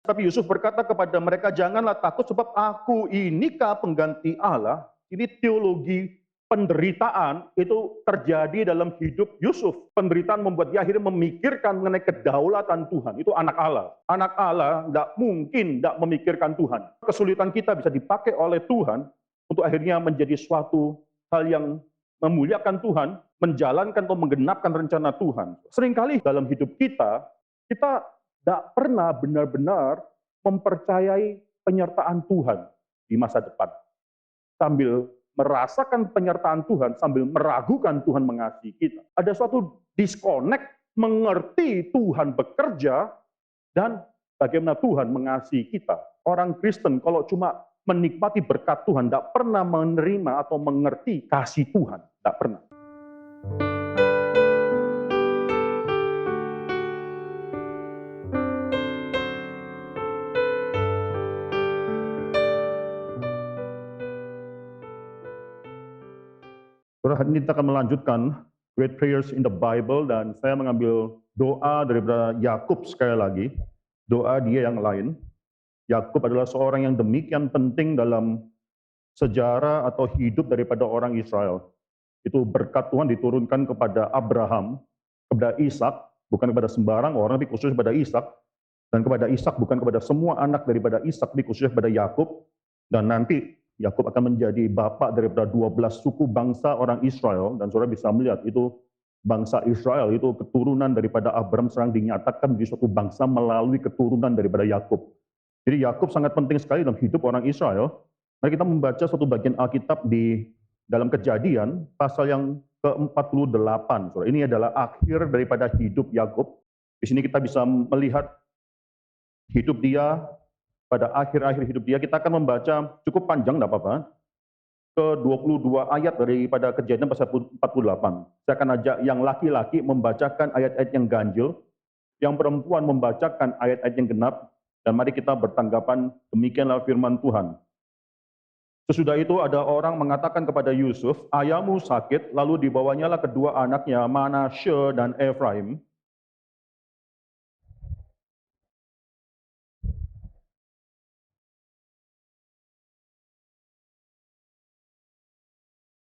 Tapi Yusuf berkata kepada mereka, janganlah takut sebab aku inikah pengganti Allah. Ini teologi penderitaan itu terjadi dalam hidup Yusuf. Penderitaan membuat dia akhirnya memikirkan mengenai kedaulatan Tuhan. Itu anak Allah. Anak Allah tidak mungkin tidak memikirkan Tuhan. Kesulitan kita bisa dipakai oleh Tuhan untuk akhirnya menjadi suatu hal yang memuliakan Tuhan, menjalankan atau menggenapkan rencana Tuhan. Seringkali dalam hidup kita tidak pernah benar-benar mempercayai penyertaan Tuhan di masa depan. Sambil merasakan penyertaan Tuhan, sambil meragukan Tuhan mengasihi kita. Ada suatu disconnect, mengerti Tuhan bekerja, dan bagaimana Tuhan mengasihi kita. Orang Kristen kalau cuma menikmati berkat Tuhan, tidak pernah menerima atau mengerti kasih Tuhan. Tidak pernah. Hari ini kita akan melanjutkan Great Prayers in the Bible, dan saya mengambil doa daripada Yakub sekali lagi, doa dia yang lain. Yakub adalah seorang yang demikian penting dalam sejarah atau hidup daripada orang Israel. Itu berkat Tuhan diturunkan kepada Abraham, kepada Ishak, bukan kepada sembarang orang, tapi khusus kepada Ishak, dan kepada Ishak bukan kepada semua anak daripada Ishak, tapi khusus kepada Yakub, dan nanti Yakub akan menjadi bapak daripada 12 suku bangsa orang Israel, dan saudara bisa melihat itu bangsa Israel itu keturunan daripada Abraham sekarang dinyatakan menjadi suatu bangsa melalui keturunan daripada Yakub. Jadi Yakub sangat penting sekali dalam hidup orang Israel. Mari kita membaca suatu bagian Alkitab di dalam Kejadian pasal yang ke-48. Saudara. Ini adalah akhir daripada hidup Yakub. Di sini kita bisa melihat hidup dia. Pada akhir-akhir hidup dia, kita akan membaca cukup panjang, tidak apa-apa, ke-22 ayat daripada Kejadian pasal 48. Saya akan ajak yang laki-laki membacakan ayat-ayat yang ganjil, yang perempuan membacakan ayat-ayat yang genap, dan mari kita bertanggapan, demikianlah firman Tuhan. Sesudah itu ada orang mengatakan kepada Yusuf, ayahmu sakit, lalu dibawanyalah kedua anaknya, Manasye dan Efraim.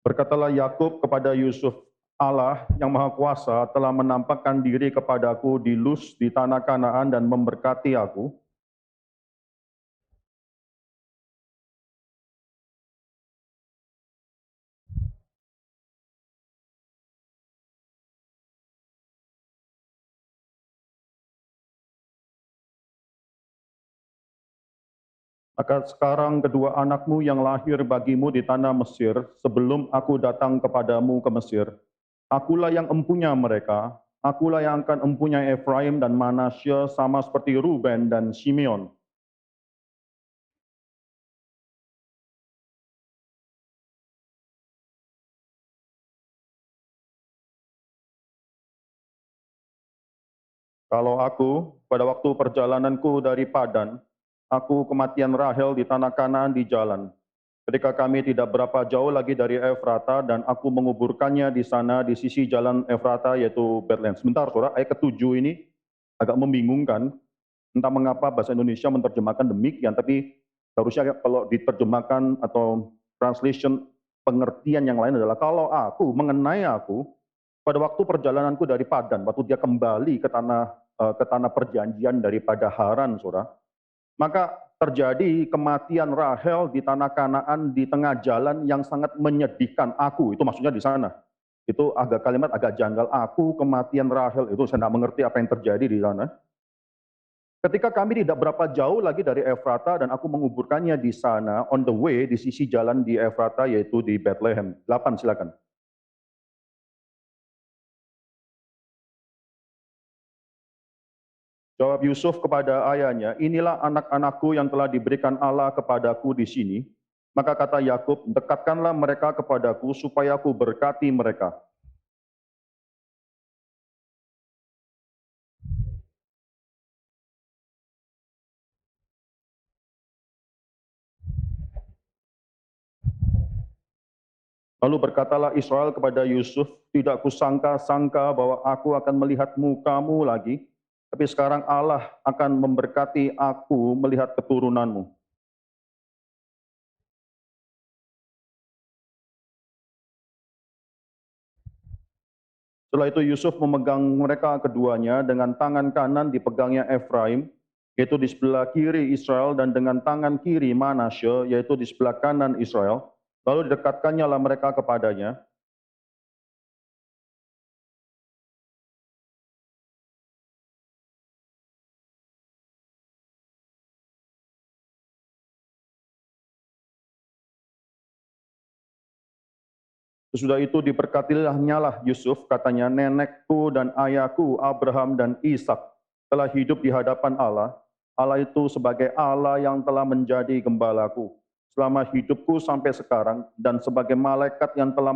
Berkatalah Yakub kepada Yusuf, Allah yang Maha Kuasa telah menampakkan diri kepadaku di Luz di tanah Kanaan dan memberkati aku. Maka sekarang kedua anakmu yang lahir bagimu di tanah Mesir, sebelum aku datang kepadamu ke Mesir, akulah yang empunya mereka, akulah yang akan empunya Efraim dan Manasye sama seperti Ruben dan Simeon. Kalau aku, pada waktu perjalananku dari Padan, aku kematian Rahel di tanah Kanaan di jalan. Ketika kami tidak berapa jauh lagi dari Efrata, dan aku menguburkannya di sana di sisi jalan Efrata, yaitu Bethlehem. Sebentar, saudara, ayat ke-7 ini agak membingungkan. Entah mengapa bahasa Indonesia menerjemahkan demikian, tapi harusnya kalau diterjemahkan atau translation pengertian yang lain adalah, kalau aku, mengenai aku, pada waktu perjalananku dari Padan, waktu dia kembali ke tanah perjanjian daripada Haran, saudara, maka terjadi kematian Rahel di tanah Kanaan di tengah jalan yang sangat menyedihkan. Aku, itu maksudnya di sana. Itu kalimat agak janggal. Aku kematian Rahel, itu saya tidak mengerti apa yang terjadi di sana. Ketika kami tidak berapa jauh lagi dari Efrata dan aku menguburkannya di sana, on the way, di sisi jalan di Efrata, yaitu di Bethlehem. 8, silakan. Jawab Yusuf kepada ayahnya, inilah anak-anakku yang telah diberikan Allah kepadaku di sini. Maka kata Yakub, dekatkanlah mereka kepadaku supaya aku berkati mereka. Lalu berkatalah Israel kepada Yusuf, tidak kusangka-sangka bahwa aku akan melihat mukamu lagi, Tapi sekarang Allah akan memberkati aku melihat keturunanmu. Setelah itu Yusuf memegang mereka keduanya, dengan tangan kanan dipegangnya Efraim, yaitu di sebelah kiri Israel, dan dengan tangan kiri Manasye, yaitu di sebelah kanan Israel. Lalu didekatkannya lah mereka kepadanya. Sesudah itu diberkatilahnya Yusuf, katanya, nenekku dan ayahku Abraham dan Ishak telah hidup di hadapan Allah. Allah itu sebagai Allah yang telah menjadi gembalaku selama hidupku sampai sekarang, dan sebagai malaikat yang telah,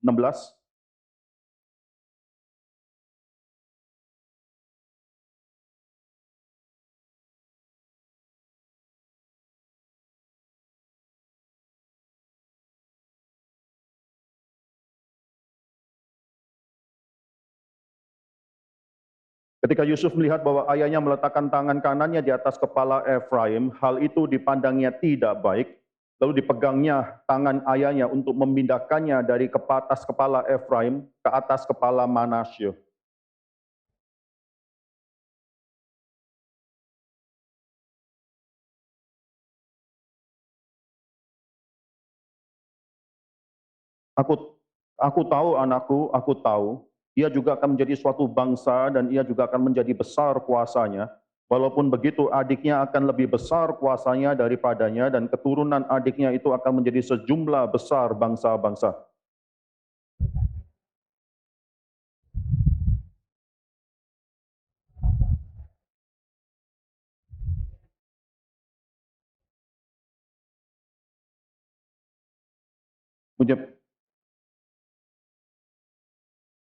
16, ketika Yusuf melihat bahwa ayahnya meletakkan tangan kanannya di atas kepala Efraim, hal itu dipandangnya tidak baik. Lalu dipegangnya tangan ayahnya untuk memindahkannya dari atas kepala Efraim ke atas kepala Manasye. Aku aku tahu anakku, aku tahu, ia juga akan menjadi suatu bangsa dan ia juga akan menjadi besar kuasanya. Walaupun begitu, adiknya akan lebih besar kuasanya daripadanya, dan keturunan adiknya itu akan menjadi sejumlah besar bangsa-bangsa.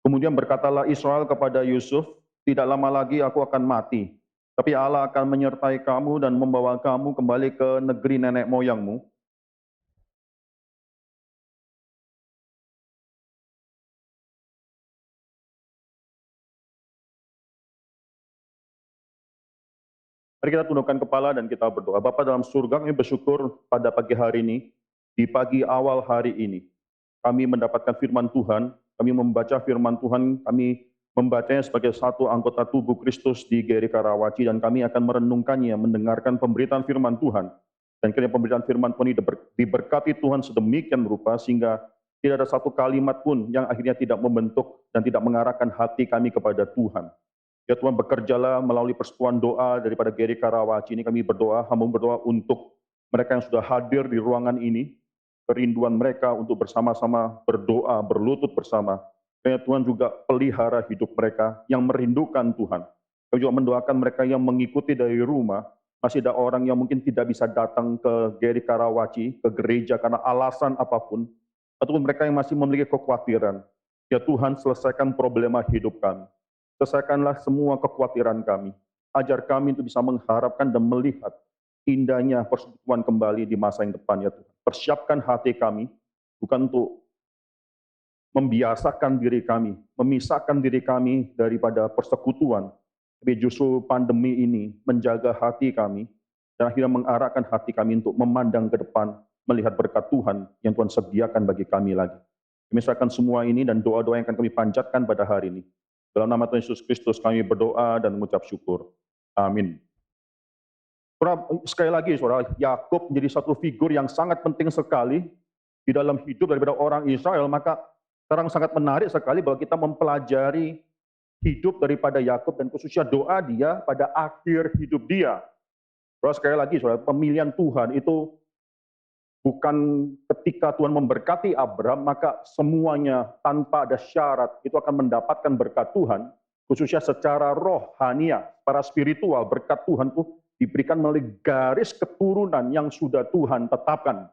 Kemudian berkatalah Israel kepada Yusuf, tidak lama lagi aku akan mati, tapi Allah akan menyertai kamu dan membawa kamu kembali ke negeri nenek moyangmu. Mari kita tundukkan kepala dan kita berdoa. Bapa dalam surga, kami bersyukur pada pagi hari ini, di pagi awal hari ini, kami mendapatkan firman Tuhan, kami membaca firman Tuhan, kami membacanya sebagai satu anggota tubuh Kristus di GRI Karawaci, dan kami akan merenungkannya, mendengarkan pemberitaan firman Tuhan. Dan kiranya pemberitaan firman Tuhan ini diberkati Tuhan sedemikian rupa, sehingga tidak ada satu kalimat pun yang akhirnya tidak membentuk dan tidak mengarahkan hati kami kepada Tuhan. Ya Tuhan, bekerjalah melalui persekutuan doa daripada GRI Karawaci ini. Kami berdoa, hamba berdoa untuk mereka yang sudah hadir di ruangan ini, kerinduan mereka untuk bersama-sama berdoa, berlutut bersama. Kiranya Tuhan juga pelihara hidup mereka yang merindukan Tuhan. Kami juga mendoakan mereka yang mengikuti dari rumah. Masih ada orang yang mungkin tidak bisa datang ke GRI Karawaci, ke gereja karena alasan apapun, ataupun mereka yang masih memiliki kekhawatiran. Ya Tuhan, selesaikan problema hidup kami. Selesaikanlah semua kekhawatiran kami. Ajar kami untuk bisa mengharapkan dan melihat indahnya persekutuan kembali di masa yang depan, ya Tuhan. Persiapkan hati kami, bukan untuk membiasakan diri kami, memisahkan diri kami daripada persekutuan, tapi justru pandemi ini menjaga hati kami, dan akhirnya mengarahkan hati kami untuk memandang ke depan, melihat berkat Tuhan yang Tuhan sediakan bagi kami lagi. Kami serahkan semua ini dan doa-doa yang akan kami panjatkan pada hari ini. Dalam nama Tuhan Yesus Kristus kami berdoa dan mengucap syukur. Amin. Sekali lagi, saudara, Yakub menjadi satu figur yang sangat penting sekali di dalam hidup daripada orang Israel. Maka sekarang sangat menarik sekali bahwa kita mempelajari hidup daripada Yakub dan khususnya doa dia pada akhir hidup dia. Saudara, sekali lagi, saudara, pemilihan Tuhan itu bukan ketika Tuhan memberkati Abraham, maka semuanya tanpa ada syarat itu akan mendapatkan berkat Tuhan, khususnya secara rohania, secara spiritual. Berkat Tuhan itu diberikan melalui garis keturunan yang sudah Tuhan tetapkan.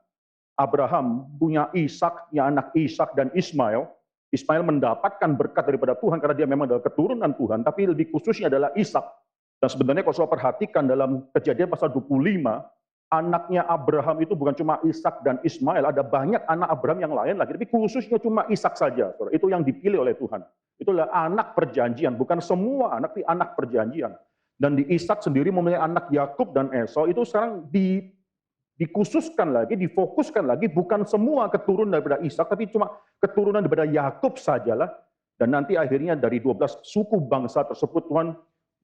Abraham punya Ishak, ya anak Ishak dan Ismail. Ismail mendapatkan berkat daripada Tuhan karena dia memang adalah keturunan Tuhan, tapi lebih khususnya adalah Ishak. Dan sebenarnya kalau saya perhatikan dalam Kejadian pasal 25, anaknya Abraham itu bukan cuma Ishak dan Ismail, ada banyak anak Abraham yang lain lagi, tapi khususnya cuma Ishak saja. Saudara. Itu yang dipilih oleh Tuhan. Itulah anak perjanjian, bukan semua anak, tapi anak perjanjian. Dan di Ishak sendiri memiliki anak Yakub dan Esau, itu sekarang dikhususkan lagi, difokuskan lagi, bukan semua keturunan daripada Ishak, tapi cuma keturunan daripada Yakub sajalah. Dan nanti akhirnya dari 12 suku bangsa tersebut Tuhan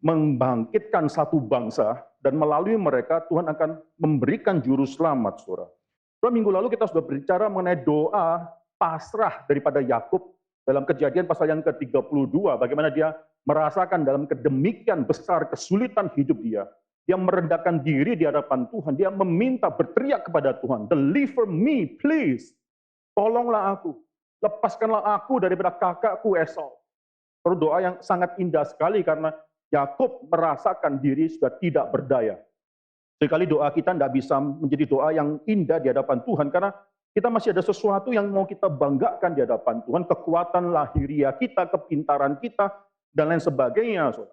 membangkitkan satu bangsa, dan melalui mereka Tuhan akan memberikan juru selamat, saudara. Minggu lalu kita sudah berbicara mengenai doa pasrah daripada Yakub dalam Kejadian pasal yang ke-32, bagaimana dia merasakan dalam kedemikian besar kesulitan hidup dia merendahkan diri di hadapan Tuhan, dia meminta, berteriak kepada Tuhan, "Deliver me, please. Tolonglah aku, lepaskanlah aku daripada kakakku Esau." Doa yang sangat indah sekali karena Yakub merasakan diri sudah tidak berdaya. Sekali doa kita tidak bisa menjadi doa yang indah di hadapan Tuhan, karena kita masih ada sesuatu yang mau kita banggakan di hadapan Tuhan, kekuatan lahiriah kita, kepintaran kita, dan lain sebagainya. So,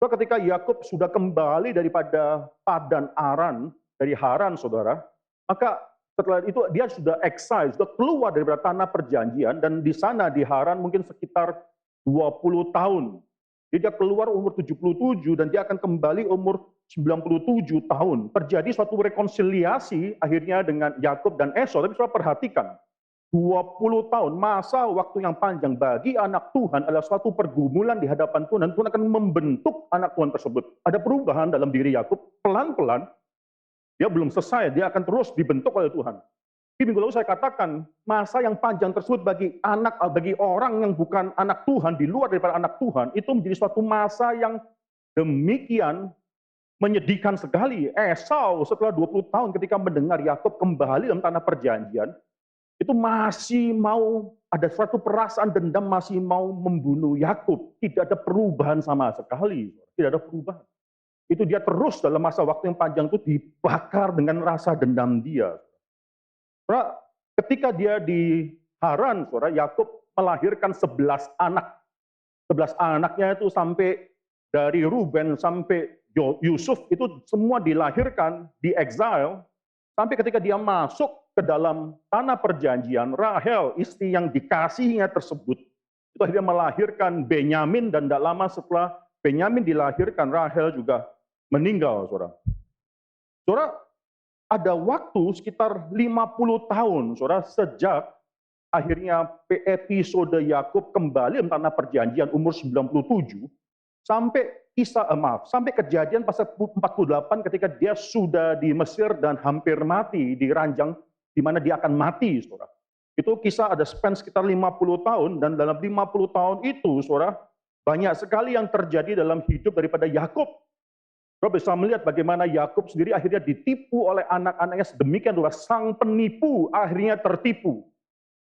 ketika Yakub sudah kembali daripada Padan Aram, dari Haran, saudara, maka setelah itu dia sudah exile, sudah keluar daripada tanah perjanjian, dan di sana di Haran mungkin sekitar 20 tahun. Jadi dia keluar umur 77 dan dia akan kembali umur 97 tahun. Terjadi suatu rekonsiliasi akhirnya dengan Yakub dan Esau. Tapi saudara perhatikan, 20 tahun, masa waktu yang panjang bagi anak Tuhan adalah suatu pergumulan di hadapan Tuhan, dan Tuhan akan membentuk anak Tuhan tersebut. Ada perubahan dalam diri Yakub, pelan-pelan, dia belum selesai, dia akan terus dibentuk oleh Tuhan. Di minggu lalu saya katakan, masa yang panjang tersebut bagi orang yang bukan anak Tuhan, di luar daripada anak Tuhan, itu menjadi suatu masa yang demikian menyedihkan sekali. Esau setelah 20 tahun ketika mendengar Yakub kembali dalam tanah perjanjian, itu masih mau, ada suatu perasaan dendam, masih mau membunuh Yakub. Tidak ada perubahan sama sekali, tidak ada perubahan. Itu dia terus dalam masa waktu yang panjang itu dibakar dengan rasa dendam dia. Saudara, ketika dia di Haran, saudara, Yakub melahirkan 11 anak. 11 anaknya itu sampai dari Ruben sampai Yusuf itu semua dilahirkan di exile, sampai ketika dia masuk ke dalam tanah perjanjian, Rahel, istri yang dikasihinya tersebut, itu akhirnya melahirkan Benyamin, dan tidak lama setelah Benyamin dilahirkan, Rahel juga meninggal, saudara. Saudara, ada waktu sekitar 50 tahun, saudara, sejak akhirnya episode Yakub kembali ke tanah perjanjian umur 97, sampai sampai Kejadian pasal 48 ketika dia sudah di Mesir dan hampir mati di ranjang di mana dia akan mati, saudara. Itu kisah ada span sekitar 50 tahun, dan dalam 50 tahun itu, saudara, banyak sekali yang terjadi dalam hidup daripada Yakub. Saudara bisa melihat bagaimana Yakub sendiri akhirnya ditipu oleh anak-anaknya sedemikian rupa, sang penipu akhirnya tertipu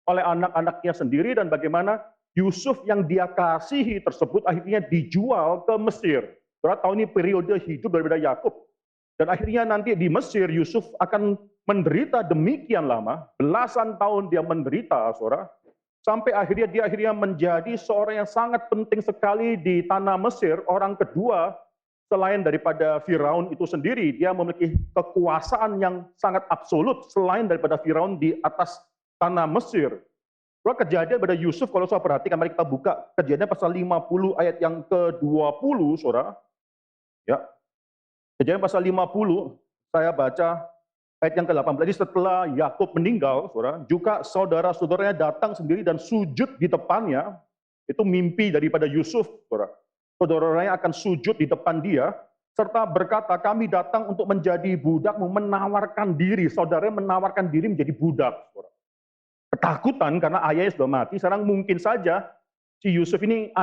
oleh anak-anaknya sendiri, dan bagaimana Yusuf yang dia kasihi tersebut akhirnya dijual ke Mesir. Saudara tahu ini periode hidup daripada Yakub. Dan akhirnya nanti di Mesir Yusuf akan menderita demikian lama, belasan tahun dia menderita, saudara, sampai akhirnya dia menjadi seorang yang sangat penting sekali di tanah Mesir, orang kedua selain daripada Firaun itu sendiri. Dia memiliki kekuasaan yang sangat absolut selain daripada Firaun di atas tanah Mesir. Kalau Kejadian pada Yusuf, kalau saya perhatikan, mari kita buka Kejadian pasal 50 ayat yang ke-20, saudara. Ya. Kejadian pasal 50, saya baca ayat yang ke-18. Jadi setelah Yakub meninggal, saudara, juga saudara-saudaranya datang sendiri dan sujud di depannya. Itu mimpi daripada Yusuf, saudara. Saudara-saudaranya akan sujud di depan dia, serta berkata, "Kami datang untuk menjadi budakmu," menawarkan diri. Saudaranya menawarkan diri menjadi budak, saudara. Ketakutan karena ayahnya sudah mati, sekarang mungkin saja si Yusuf ini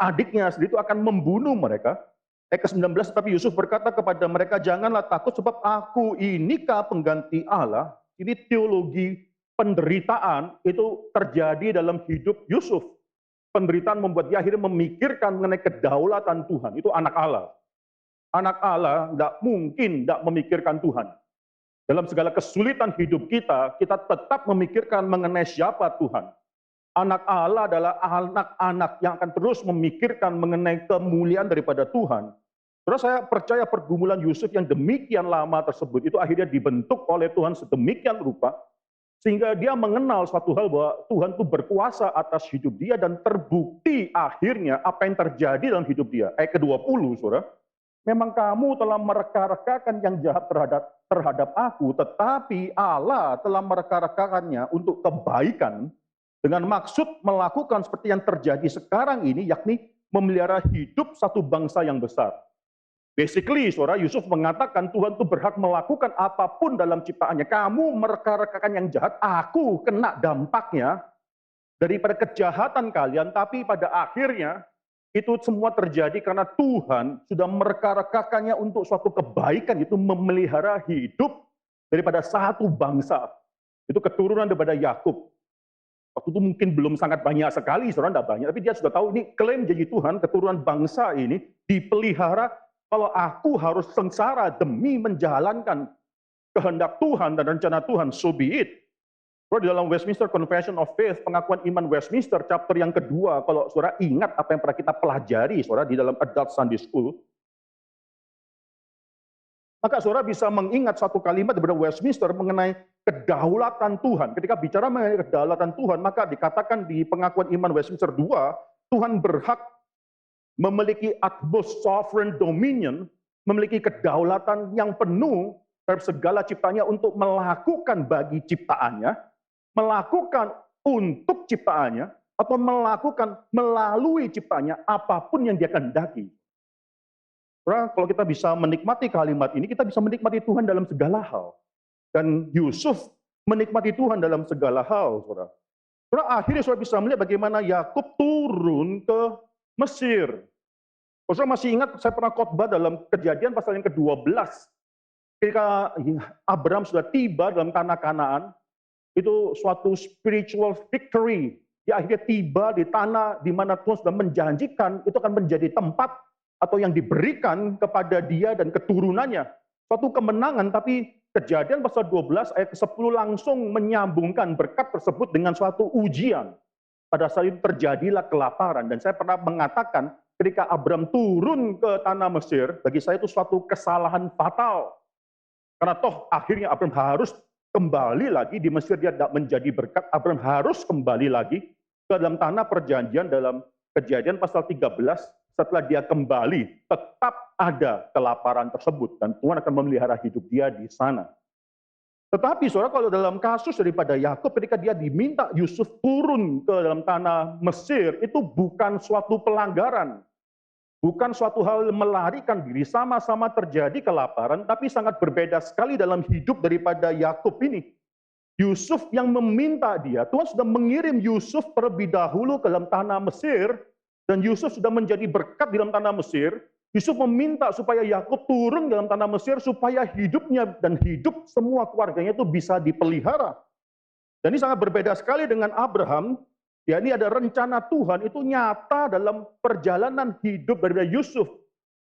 adiknya sendiri itu akan membunuh mereka. Ayat ke-19, tapi Yusuf berkata kepada mereka, "Janganlah takut, sebab aku inikah pengganti Allah." Ini teologi penderitaan itu terjadi dalam hidup Yusuf. Penderitaan membuat dia akhirnya memikirkan mengenai kedaulatan Tuhan. Itu anak Allah. Anak Allah tidak mungkin tidak memikirkan Tuhan. Dalam segala kesulitan hidup kita tetap memikirkan mengenai siapa Tuhan. Anak Allah adalah anak-anak yang akan terus memikirkan mengenai kemuliaan daripada Tuhan. Terus saya percaya pergumulan Yusuf yang demikian lama tersebut itu akhirnya dibentuk oleh Tuhan sedemikian rupa, sehingga dia mengenal suatu hal bahwa Tuhan itu berkuasa atas hidup dia dan terbukti akhirnya apa yang terjadi dalam hidup dia. Ayat ke-20, saudara. Memang kamu telah mereka-rekakan yang jahat terhadap aku, tetapi Allah telah mereka-rekakannya untuk kebaikan dengan maksud melakukan seperti yang terjadi sekarang ini, yakni memelihara hidup satu bangsa yang besar. Basically, saudara, Yusuf mengatakan Tuhan itu berhak melakukan apapun dalam ciptaannya. Kamu mereka-rekakan yang jahat, aku kena dampaknya daripada kejahatan kalian, tapi pada akhirnya itu semua terjadi karena Tuhan sudah mereka-rekakannya untuk suatu kebaikan, itu memelihara hidup daripada satu bangsa. Itu keturunan daripada Yakub. Waktu itu mungkin belum sangat banyak sekali, saudara, tidak banyak, tapi dia sudah tahu ini klaim janji Tuhan, keturunan bangsa ini dipelihara. Kalau aku harus sengsara demi menjalankan kehendak Tuhan dan rencana Tuhan, so be it. Di dalam Westminster Confession of Faith, pengakuan iman Westminster, chapter yang kedua, kalau saudara ingat apa yang pernah kita pelajari, saudara, di dalam Adult Sunday School, maka saudara bisa mengingat satu kalimat dari Westminster mengenai kedaulatan Tuhan. Ketika bicara mengenai kedaulatan Tuhan, maka dikatakan di pengakuan iman Westminster 2, Tuhan berhak memiliki utmost sovereign dominion, memiliki kedaulatan yang penuh terhadap segala ciptaannya untuk melakukan bagi ciptaannya, melakukan untuk ciptaannya, atau melakukan melalui ciptaannya apapun yang dia kehendaki. Kalau kita bisa menikmati kalimat ini, kita bisa menikmati Tuhan dalam segala hal. Dan Yusuf menikmati Tuhan dalam segala hal, saudara. Akhirnya saudara bisa melihat bagaimana Yakub turun ke Mesir. Saudara masih ingat saya pernah khotbah dalam Kejadian pasal yang ke-12. Ketika Abraham sudah tiba dalam tanah Kanaan, itu suatu spiritual victory. Dia akhirnya tiba di tanah di mana Tuhan sudah menjanjikan itu akan menjadi tempat atau yang diberikan kepada dia dan keturunannya. Suatu kemenangan, tapi Kejadian pasal 12 ayat ke-10 langsung menyambungkan berkat tersebut dengan suatu ujian. Pada saat itu terjadilah kelaparan, dan saya pernah mengatakan ketika Abraham turun ke tanah Mesir, bagi saya itu suatu kesalahan fatal. Karena toh akhirnya Abraham harus kembali lagi di Mesir, dia tidak menjadi berkat. Abraham harus kembali lagi ke dalam tanah perjanjian dalam Kejadian pasal 13. Setelah dia kembali, tetap ada kelaparan tersebut dan Tuhan akan memelihara hidup dia di sana. Tetapi saudara, kalau dalam kasus daripada Yakub ketika dia diminta Yusuf turun ke dalam tanah Mesir, itu bukan suatu pelanggaran. Bukan suatu hal melarikan diri, sama-sama terjadi kelaparan, tapi sangat berbeda sekali dalam hidup daripada Yakub ini. Yusuf yang meminta dia, Tuhan sudah mengirim Yusuf terlebih dahulu ke dalam tanah Mesir, dan Yusuf sudah menjadi berkat di dalam tanah Mesir. Yusuf meminta supaya Yakub turun dalam tanah Mesir supaya hidupnya dan hidup semua keluarganya itu bisa dipelihara. Dan ini sangat berbeda sekali dengan Abraham. Ya, ini ada rencana Tuhan itu nyata dalam perjalanan hidup dari Yusuf.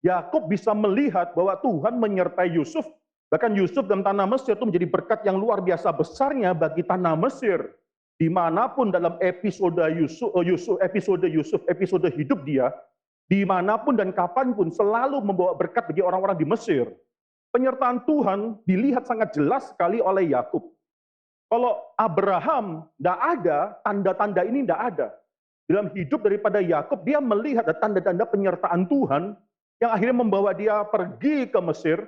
Yakub bisa melihat bahwa Tuhan menyertai Yusuf. Bahkan Yusuf dalam tanah Mesir itu menjadi berkat yang luar biasa besarnya bagi tanah Mesir. Dimanapun dalam episode episode hidup dia, dimanapun dan kapanpun selalu membawa berkat bagi orang-orang di Mesir. Penyertaan Tuhan dilihat sangat jelas sekali oleh Yakub. Kalau Abraham tidak ada, tanda-tanda ini tidak ada. Dalam hidup daripada Yakub, dia melihat tanda-tanda penyertaan Tuhan yang akhirnya membawa dia pergi ke Mesir.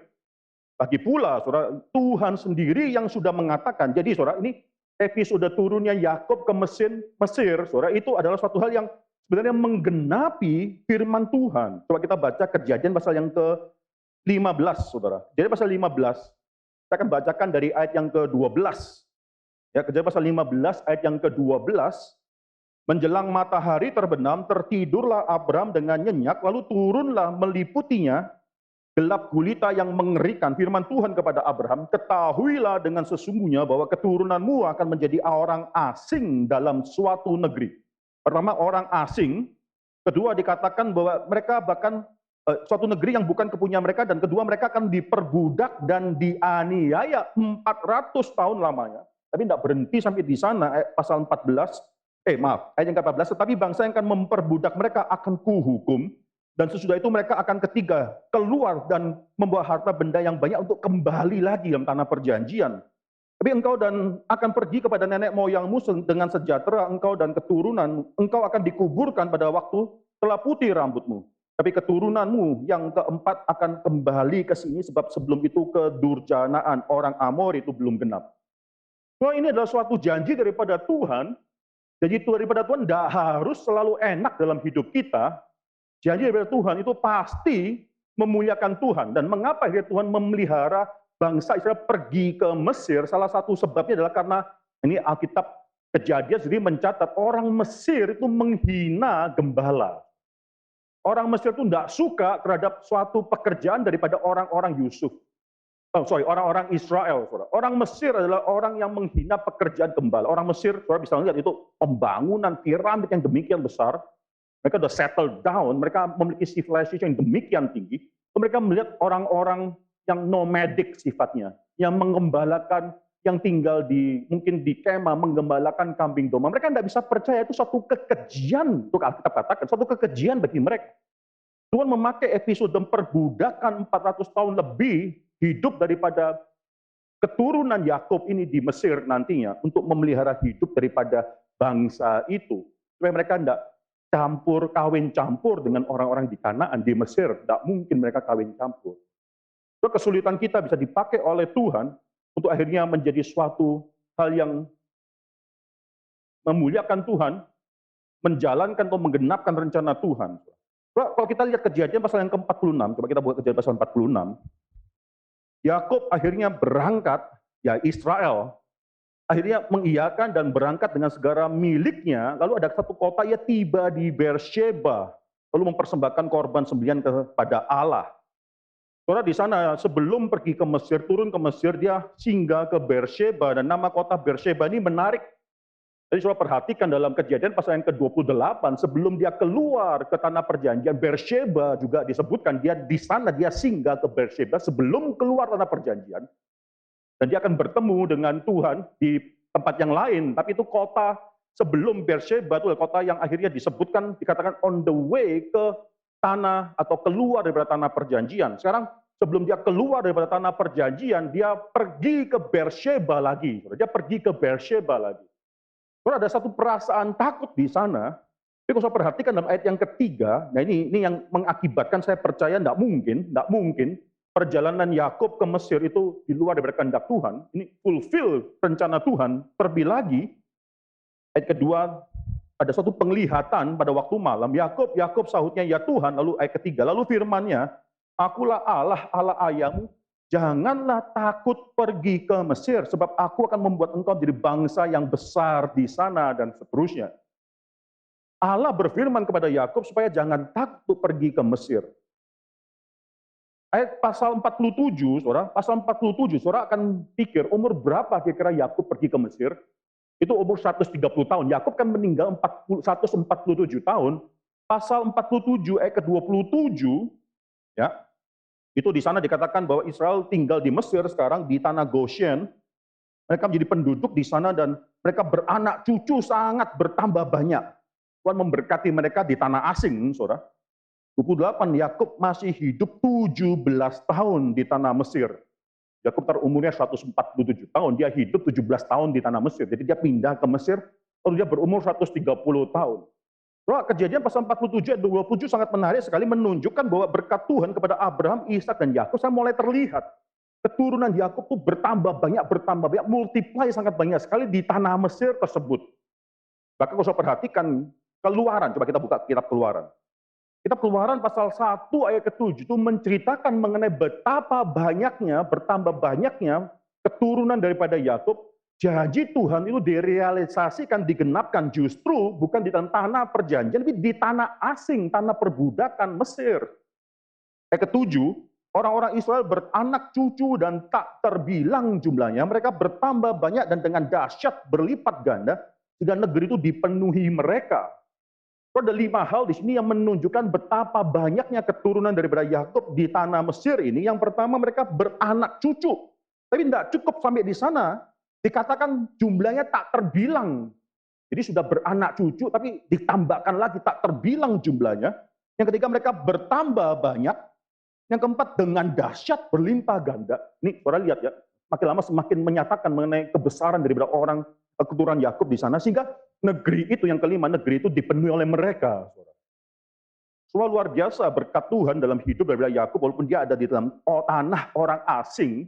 Lagi pula, saudara, Tuhan sendiri yang sudah mengatakan. Jadi, saudara, ini episode turunnya Yakub ke Mesir, saudara, itu adalah suatu hal yang sebenarnya menggenapi firman Tuhan. Coba kita baca Kejadian pasal yang ke-15, saudara. Jadi pasal 15, saya akan bacakan dari ayat yang ke-12. Ya, Kejadian pasal 15 ayat yang ke-12. Menjelang matahari terbenam, tertidurlah Abram dengan nyenyak, lalu turunlah meliputinya gelap gulita yang mengerikan. Firman Tuhan kepada Abraham, ketahuilah dengan sesungguhnya bahwa keturunanmu akan menjadi orang asing dalam suatu negeri. Pertama, orang asing. Kedua, dikatakan bahwa mereka bahkan suatu negeri yang bukan kepunyaan mereka. Dan kedua, mereka akan diperbudak dan dianiaya 400 tahun lamanya. Tapi tidak berhenti sampai di sana, pasal 14, ayat yang ke-14, tetapi bangsa yang akan memperbudak mereka akan kuhukum, Dan sesudah itu mereka akan ketiga keluar dan membawa harta benda yang banyak untuk kembali lagi dalam tanah perjanjian. Tapi engkau dan akan pergi kepada nenek moyangmu dengan sejahtera, engkau dan keturunan, engkau akan dikuburkan pada waktu telah putih rambutmu. Tapi keturunanmu yang keempat akan kembali ke sini sebab sebelum itu kedurjanaan orang Amor itu belum genap. Wah, ini adalah suatu janji daripada Tuhan. Jadi daripada Tuhan tidak harus selalu enak dalam hidup kita. Janji daripada Tuhan itu pasti memuliakan Tuhan. Dan mengapa Tuhan memelihara bangsa Israel pergi ke Mesir? Salah satu sebabnya adalah karena ini Alkitab Kejadian sendiri mencatat orang Mesir itu menghina gembala. Orang Mesir itu tidak suka terhadap suatu pekerjaan daripada orang-orang Yusuf. Orang-orang Israel. Saudara. Orang Mesir adalah orang yang menghina pekerjaan gembala. Orang Mesir, saudara bisa lihat itu pembangunan piramid yang demikian besar. Mereka sudah settle down, mereka memiliki civilization yang demikian tinggi. Mereka melihat orang-orang yang nomadic sifatnya, yang mengembalakan, yang tinggal mungkin di kemah, menggembalakan kambing domba. Mereka tidak bisa percaya itu suatu kekejian, untuk Alkitab katakan, suatu kekejian bagi mereka. Tuhan memakai episode perbudakan 400 tahun lebih hidup daripada keturunan Yakub ini di Mesir nantinya untuk memelihara hidup daripada bangsa itu. Supaya mereka tidak kawin campur dengan orang-orang di Kanaan, di Mesir. Tidak mungkin mereka kawin campur. So, kesulitan kita bisa dipakai oleh Tuhan untuk akhirnya menjadi suatu hal yang memuliakan Tuhan, menjalankan atau menggenapkan rencana Tuhan. So, kalau kita lihat Kejadian pasal yang ke-46, coba kita buka Kejadian pasal 46, Yakub akhirnya berangkat, ya Israel, akhirnya mengiyakan dan berangkat dengan segala miliknya, lalu ada satu kota, ia tiba di Beersheba, lalu mempersembahkan korban sembelihan kepada Allah. Saudara di sana sebelum pergi ke Mesir, turun ke Mesir, dia singgah ke Beersheba, dan nama kota Beersheba ini menarik. Jadi saudara perhatikan dalam Kejadian pasal yang ke-28, sebelum dia keluar ke tanah perjanjian, Beersheba juga disebutkan, dia di sana dia singgah ke Beersheba sebelum keluar tanah perjanjian. Dan dia akan bertemu dengan Tuhan di tempat yang lain. Tapi itu kota sebelum Beersheba, itu kota yang akhirnya disebutkan, dikatakan on the way ke tanah atau keluar daripada tanah perjanjian. Sekarang sebelum dia keluar daripada tanah perjanjian, dia pergi ke Beersheba lagi. Dia pergi ke Beersheba lagi. Ada satu perasaan takut di sana. Tapi kalau saya perhatikan dalam ayat yang ketiga, nah ini yang mengakibatkan saya percaya tidak mungkin perjalanan Yakub ke Mesir itu di luar daripada kehendak Tuhan. Ini fulfill rencana Tuhan. Terlebih lagi, ayat kedua, ada suatu penglihatan pada waktu malam. Yakub sahutnya, ya Tuhan. Lalu ayat ketiga, lalu firman-Nya, akulah Allah ayahmu, janganlah takut pergi ke Mesir, sebab aku akan membuat engkau jadi bangsa yang besar di sana, dan seterusnya. Allah berfirman kepada Yakub supaya jangan takut pergi ke Mesir. Ayat pasal 47, saudara akan pikir umur berapa kira-kira Yakub pergi ke Mesir? Itu umur 130 tahun. Yakub kan meninggal 147 tahun. Pasal 47 ayat ke-27, ya, itu di sana dikatakan bahwa Israel tinggal di Mesir sekarang di tanah Goshen. Mereka menjadi penduduk di sana dan mereka beranak cucu sangat bertambah banyak. Tuhan memberkati mereka di tanah asing, saudara. 28, Yakub masih hidup 17 tahun di tanah Mesir. Yakub umurnya 147 tahun, dia hidup 17 tahun di tanah Mesir. Jadi dia pindah ke Mesir, lalu dia berumur 130 tahun. Kejadian pasal 47 ayat 27 sangat menarik sekali, menunjukkan bahwa berkat Tuhan kepada Abraham, Ishak dan Yakub saya mulai terlihat. Keturunan Yakub itu bertambah banyak, multiply sangat banyak sekali di tanah Mesir tersebut. Bahkan kalau saya perhatikan Keluaran, coba kita buka kitab Keluaran. Kitab Keluaran pasal 1 ayat ke-7 itu menceritakan mengenai betapa banyaknya, bertambah banyaknya keturunan daripada Yakub. Janji Tuhan itu direalisasikan, digenapkan justru bukan di tanah perjanjian, tapi di tanah asing, tanah perbudakan Mesir. Ayat ke-7, orang-orang Israel beranak cucu dan tak terbilang jumlahnya. Mereka bertambah banyak dan dengan dahsyat berlipat ganda, sehingga negeri itu dipenuhi mereka. Ada 5 hal di sini yang menunjukkan betapa banyaknya keturunan daripada Yakub di tanah Mesir ini. Yang pertama, mereka beranak cucu. Tapi tidak cukup sampai di sana. Dikatakan jumlahnya tak terbilang. Jadi sudah beranak cucu, tapi ditambahkan lagi tak terbilang jumlahnya. Yang ketiga mereka bertambah banyak. Yang keempat dengan dahsyat berlimpah ganda. Ini saudara lihat ya, makin lama semakin menyatakan mengenai kebesaran daripada orang keturunan Yakub di sana, sehingga negeri itu yang kelima, negeri itu dipenuhi oleh mereka. Semua luar biasa berkat Tuhan dalam hidup daripada Yakub, walaupun dia ada di dalam tanah orang asing,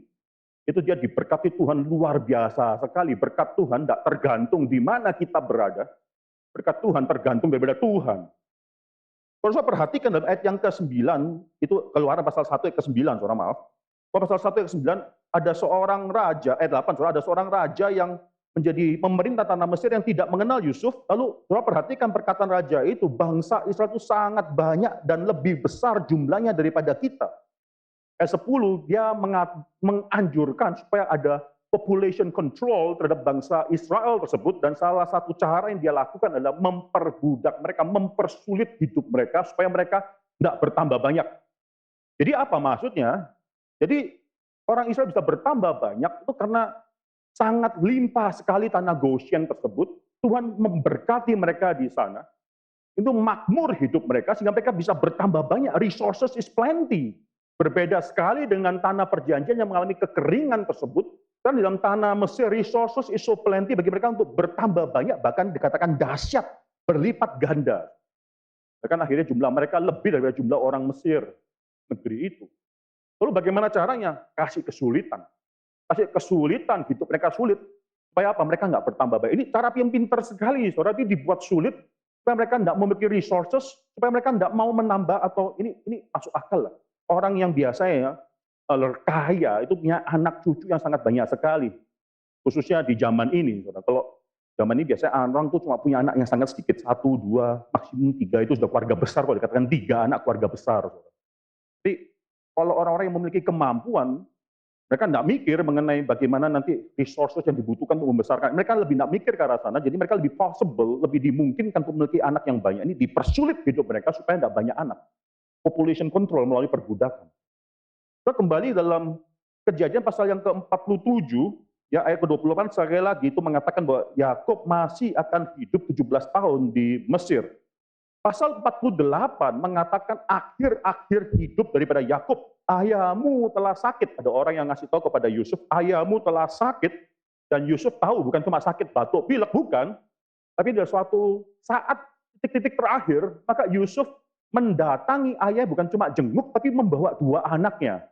itu dia diberkati Tuhan luar biasa sekali. Berkat Tuhan tidak tergantung di mana kita berada. Berkat Tuhan tergantung daripada Tuhan. Kalau saya perhatikan dalam ayat yang ke-9, itu Keluaran pasal 1 ayat ke-9, saudara maaf. Pasal 1 ayat ke-9, ada seorang raja, ayat 8, saudara, ada seorang raja yang menjadi pemerintah tanah Mesir yang tidak mengenal Yusuf. Lalu saudara perhatikan perkataan raja itu, bangsa Israel itu sangat banyak dan lebih besar jumlahnya daripada kita. Ayat 10, dia menganjurkan supaya ada population control terhadap bangsa Israel tersebut, dan salah satu cara yang dia lakukan adalah memperbudak mereka, mempersulit hidup mereka supaya mereka tidak bertambah banyak. Jadi apa maksudnya? Jadi orang Israel bisa bertambah banyak itu karena sangat limpah sekali tanah Goshen tersebut. Tuhan memberkati mereka di sana. Itu makmur hidup mereka sehingga mereka bisa bertambah banyak. Resources is plenty. Berbeda sekali dengan tanah perjanjian yang mengalami kekeringan tersebut. Dan di dalam tanah Mesir, resources is so plenty bagi mereka untuk bertambah banyak, bahkan dikatakan dahsyat, berlipat ganda. Bahkan akhirnya jumlah mereka lebih dari jumlah orang Mesir, negeri itu. Lalu bagaimana caranya? Kasih kesulitan. Kasih kesulitan, hidup mereka sulit. Supaya apa? Mereka nggak bertambah banyak. Ini cara yang pintar sekali, saudara, ini dibuat sulit, supaya mereka nggak memiliki resources, supaya mereka nggak mau menambah, atau ini masuk akal lah. Orang yang biasanya kaya itu punya anak cucu yang sangat banyak sekali, khususnya di zaman ini. Saudara. Kalau zaman ini biasanya orang tuh cuma punya anak yang sangat sedikit, 1, 2, maksimum 3 itu sudah keluarga besar. Kalau dikatakan 3 anak keluarga besar. Saudara. Jadi kalau orang-orang yang memiliki kemampuan, mereka tidak mikir mengenai bagaimana nanti resources yang dibutuhkan untuk membesarkan. Mereka lebih tidak mikir ke arah sana, jadi mereka lebih possible, lebih dimungkinkan untuk memiliki anak yang banyak. Ini dipersulit hidup mereka supaya tidak banyak anak. Population control melalui perbudakan. Kita kembali dalam Kejadian pasal yang ke-47, ya ayat ke-28 sekali lagi itu mengatakan bahwa Yakub masih akan hidup 17 tahun di Mesir. Pasal 48 mengatakan akhir-akhir hidup daripada Yakub. Ayahmu telah sakit. Ada orang yang ngasih tahu kepada Yusuf, ayahmu telah sakit. Dan Yusuf tahu bukan cuma sakit batuk pilek, bukan. Tapi dari suatu saat titik-titik terakhir, maka Yusuf mendatangi ayah bukan cuma jenguk, tapi membawa 2 anaknya.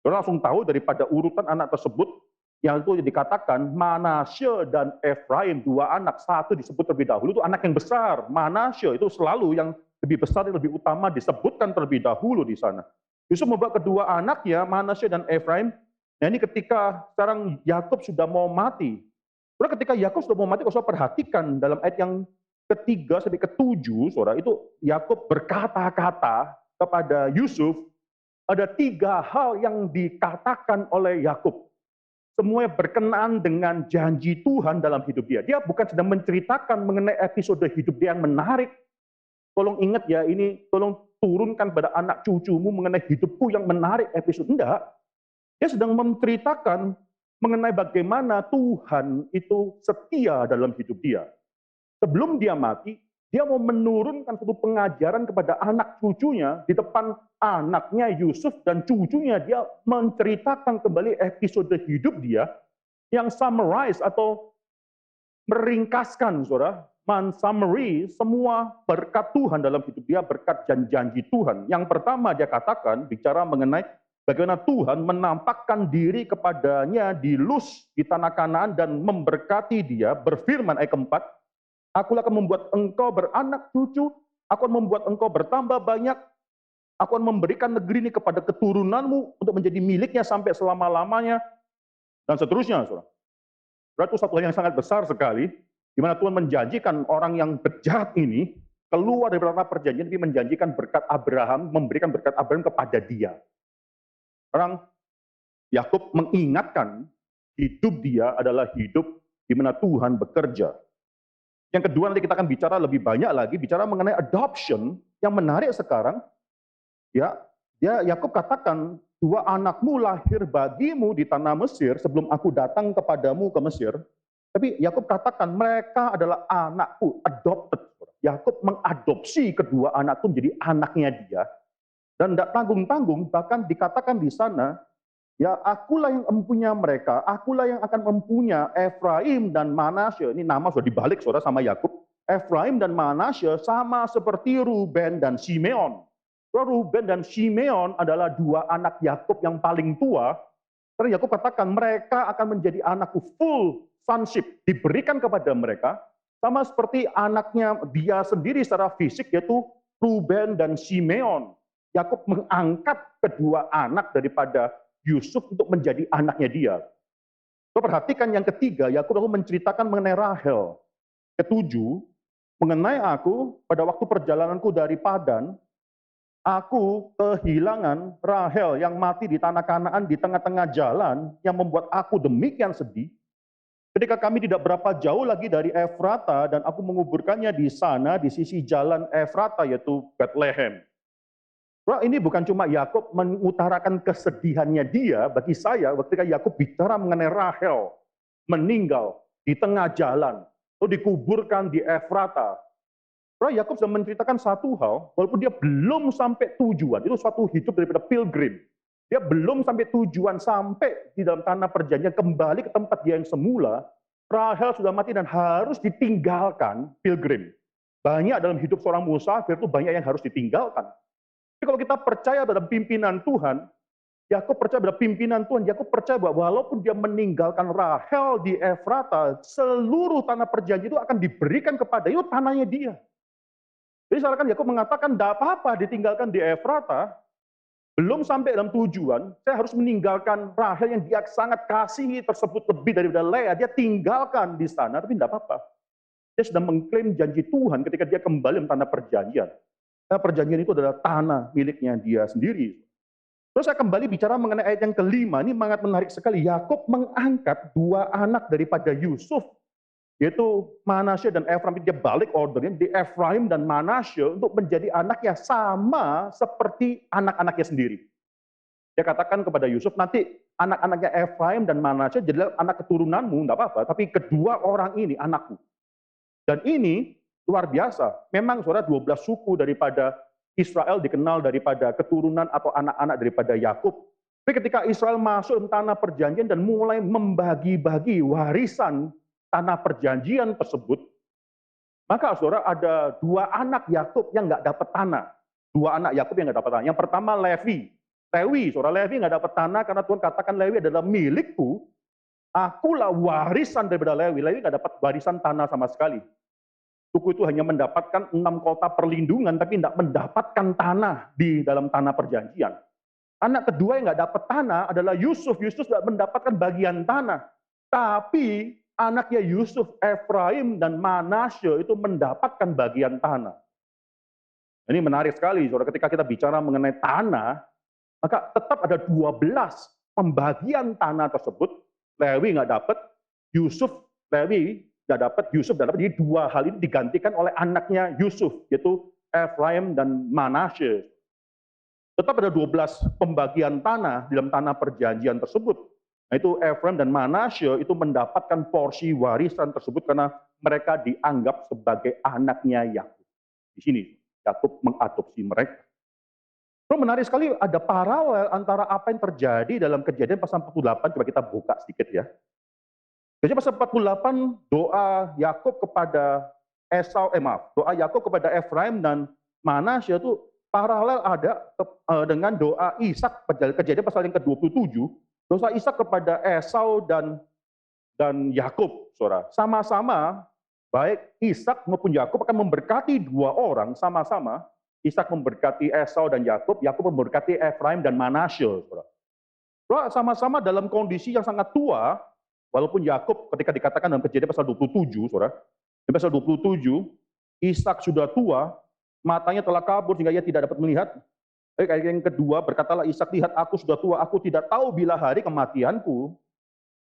Kita langsung tahu daripada urutan anak tersebut, yang itu dikatakan Manasye dan Efraim, 2 anak. Satu disebut terlebih dahulu, itu anak yang besar. Manasye itu selalu yang lebih besar, yang lebih utama disebutkan terlebih dahulu di sana. Yusuf membawa kedua anaknya, Manasye dan Efraim. Nah ini ketika sekarang Yakub sudah mau mati. Saudara, ketika Yakub sudah mau mati, kalau saudara perhatikan dalam ayat yang ke-3 sampai ke-7, saudara, itu Yakub berkata-kata kepada Yusuf, ada 3 hal yang dikatakan oleh Yakub. Semuanya berkenaan dengan janji Tuhan dalam hidup dia. Dia bukan sedang menceritakan mengenai episode hidup dia yang menarik. Tolong ingat ya, ini tolong turunkan pada anak cucumu mengenai hidupku yang menarik episode. Enggak. Dia sedang menceritakan mengenai bagaimana Tuhan itu setia dalam hidup dia. Sebelum dia mati, dia mau menurunkan satu pengajaran kepada anak cucunya di depan anaknya Yusuf dan cucunya. Dia menceritakan kembali episode hidup dia yang summarize atau meringkaskan, saudara, summary semua berkat Tuhan dalam hidup dia, berkat janji Tuhan. Yang pertama dia katakan, bicara mengenai bagaimana Tuhan menampakkan diri kepadanya di Luz, di tanah Kanaan, dan memberkati dia, berfirman ayat keempat, aku akan membuat engkau beranak cucu, aku akan membuat engkau bertambah banyak, aku akan memberikan negeri ini kepada keturunanmu untuk menjadi miliknya sampai selama-lamanya, dan seterusnya. Saudara. Berarti satu hal yang sangat besar sekali, di mana Tuhan menjanjikan orang yang berjahat ini keluar dari tanah perjanjian, tapi menjanjikan berkat Abraham, memberikan berkat Abraham kepada dia. Orang Yakub mengingatkan hidup dia adalah hidup di mana Tuhan bekerja. Yang kedua nanti kita akan bicara lebih banyak lagi, bicara mengenai adoption. Yang menarik sekarang, ya Yakub katakan, 2 anakmu lahir bagimu di tanah Mesir sebelum aku datang kepadamu ke Mesir. Tapi Yakub katakan mereka adalah anakku, adopted. Yakub mengadopsi kedua anak itu menjadi anaknya dia. Dan tidak tanggung-tanggung, bahkan dikatakan di sana, ya akulah yang mempunyai mereka, akulah yang akan mempunyai Efraim dan Manasye. Ini nama sudah dibalik saudara sama Yakub. Efraim dan Manasye sama seperti Ruben dan Simeon. Ruben dan Simeon adalah dua anak Yakub yang paling tua. Karena Yakub katakan mereka akan menjadi anakku, full sonship diberikan kepada mereka. Sama seperti anaknya dia sendiri secara fisik, yaitu Ruben dan Simeon. Yakub mengangkat kedua anak daripada Yusuf untuk menjadi anaknya dia. Perhatikan yang ketiga, Yakub lalu menceritakan mengenai Rahel. Ketujuh, mengenai aku pada waktu perjalananku dari Padan, aku kehilangan Rahel yang mati di tanah Kanaan di tengah-tengah jalan yang membuat aku demikian sedih. Ketika kami tidak berapa jauh lagi dari Efrata dan aku menguburkannya di sana di sisi jalan Efrata yaitu Bethlehem. Wah, ini bukan cuma Yakub mengutarakan kesedihannya dia, bagi saya ketika Yakub bicara mengenai Rahel meninggal di tengah jalan, lalu dikuburkan di Efrata. Yakub sudah menceritakan satu hal, walaupun dia belum sampai tujuan, itu suatu hidup daripada pilgrim. Dia belum sampai tujuan, sampai di dalam tanah perjanjian, kembali ke tempat dia yang semula. Rahel sudah mati dan harus ditinggalkan pilgrim. Banyak dalam hidup seorang musafir itu banyak yang harus ditinggalkan. Tapi kalau kita percaya pada pimpinan Tuhan, Yakub percaya pada pimpinan Tuhan, Yakub percaya bahwa walaupun dia meninggalkan Rahel di Efrata, seluruh tanah perjanjian itu akan diberikan kepada itu tanahnya dia. Jadi seakan Yakub mengatakan, tidak apa-apa ditinggalkan di Efrata, belum sampai dalam tujuan, saya harus meninggalkan Rahel yang dia sangat kasihi tersebut lebih daripada Lea. Dia tinggalkan di sana, tapi tidak apa-apa. Dia sudah mengklaim janji Tuhan ketika dia kembali ke tanah perjanjian. Tanah perjanjian itu adalah tanah miliknya dia sendiri. Terus saya kembali bicara mengenai ayat yang kelima, ini sangat menarik sekali. Yakub mengangkat dua anak daripada Yusuf, yaitu Manasye dan Efraim. Dia balik ordernya di Efraim dan Manasye untuk menjadi anaknya sama seperti anak-anaknya sendiri. Dia katakan kepada Yusuf, nanti anak-anaknya Efraim dan Manasye jadilah anak keturunanmu, enggak apa-apa, tapi kedua orang ini anakku. Dan ini luar biasa. Memang saudara 12 suku daripada Israel dikenal daripada keturunan atau anak-anak daripada Yakub. Tapi ketika Israel masuk ke tanah perjanjian dan mulai membagi-bagi warisan tanah perjanjian tersebut, maka saudara ada dua anak Yakub yang nggak dapat tanah. Dua anak Yakub yang nggak dapat tanah. Yang pertama Lewi, saudara Lewi nggak dapat tanah karena Tuhan katakan Lewi adalah milikku. Akulah warisan daripada Lewi. Lewi nggak dapat warisan tanah sama sekali. Suku itu hanya mendapatkan 6 kota perlindungan, tapi tidak mendapatkan tanah di dalam tanah perjanjian. Anak kedua yang nggak dapat tanah adalah Yusuf. Yusuf tidak mendapatkan bagian tanah. Tapi anaknya Yusuf, Efraim dan Manasye itu mendapatkan bagian tanah. Ini menarik sekali, saudara, ketika kita bicara mengenai tanah, maka tetap ada 12 pembagian tanah tersebut. Lewi nggak dapat, Lewi nggak dapat, Yusuf nggak dapat. Jadi dua hal ini digantikan oleh anaknya Yusuf, yaitu Efraim dan Manasye. Tetap ada 12 pembagian tanah di dalam tanah perjanjian tersebut. Nah, itu Efraim dan Manasye itu mendapatkan porsi warisan tersebut karena mereka dianggap sebagai anaknya Yakub. Di sini Yakub mengadopsi mereka. Terus menarik sekali ada paralel antara apa yang terjadi dalam Kejadian pasal 48, coba kita buka sedikit ya. Kejadian pasal 48 doa Yakub kepada doa Yakub kepada Efraim dan Manasye itu paralel ada dengan doa Ishak, Kejadian pasal yang ke-27, doa Ishak kepada Esau dan Yakub, saudara. Sama-sama, baik Ishak maupun Yakub akan memberkati dua orang sama-sama. Ishak memberkati Esau dan Yakub memberkati Efraim dan Manasye, saudara. Sama-sama dalam kondisi yang sangat tua, walaupun Yakub ketika dikatakan dalam Kejadian pasal 27, saudara, di pasal 27, Ishak sudah tua, matanya telah kabur sehingga ia tidak dapat melihat. Ayat yang kedua, berkatalah Ishak, lihat aku sudah tua, aku tidak tahu bila hari kematianku.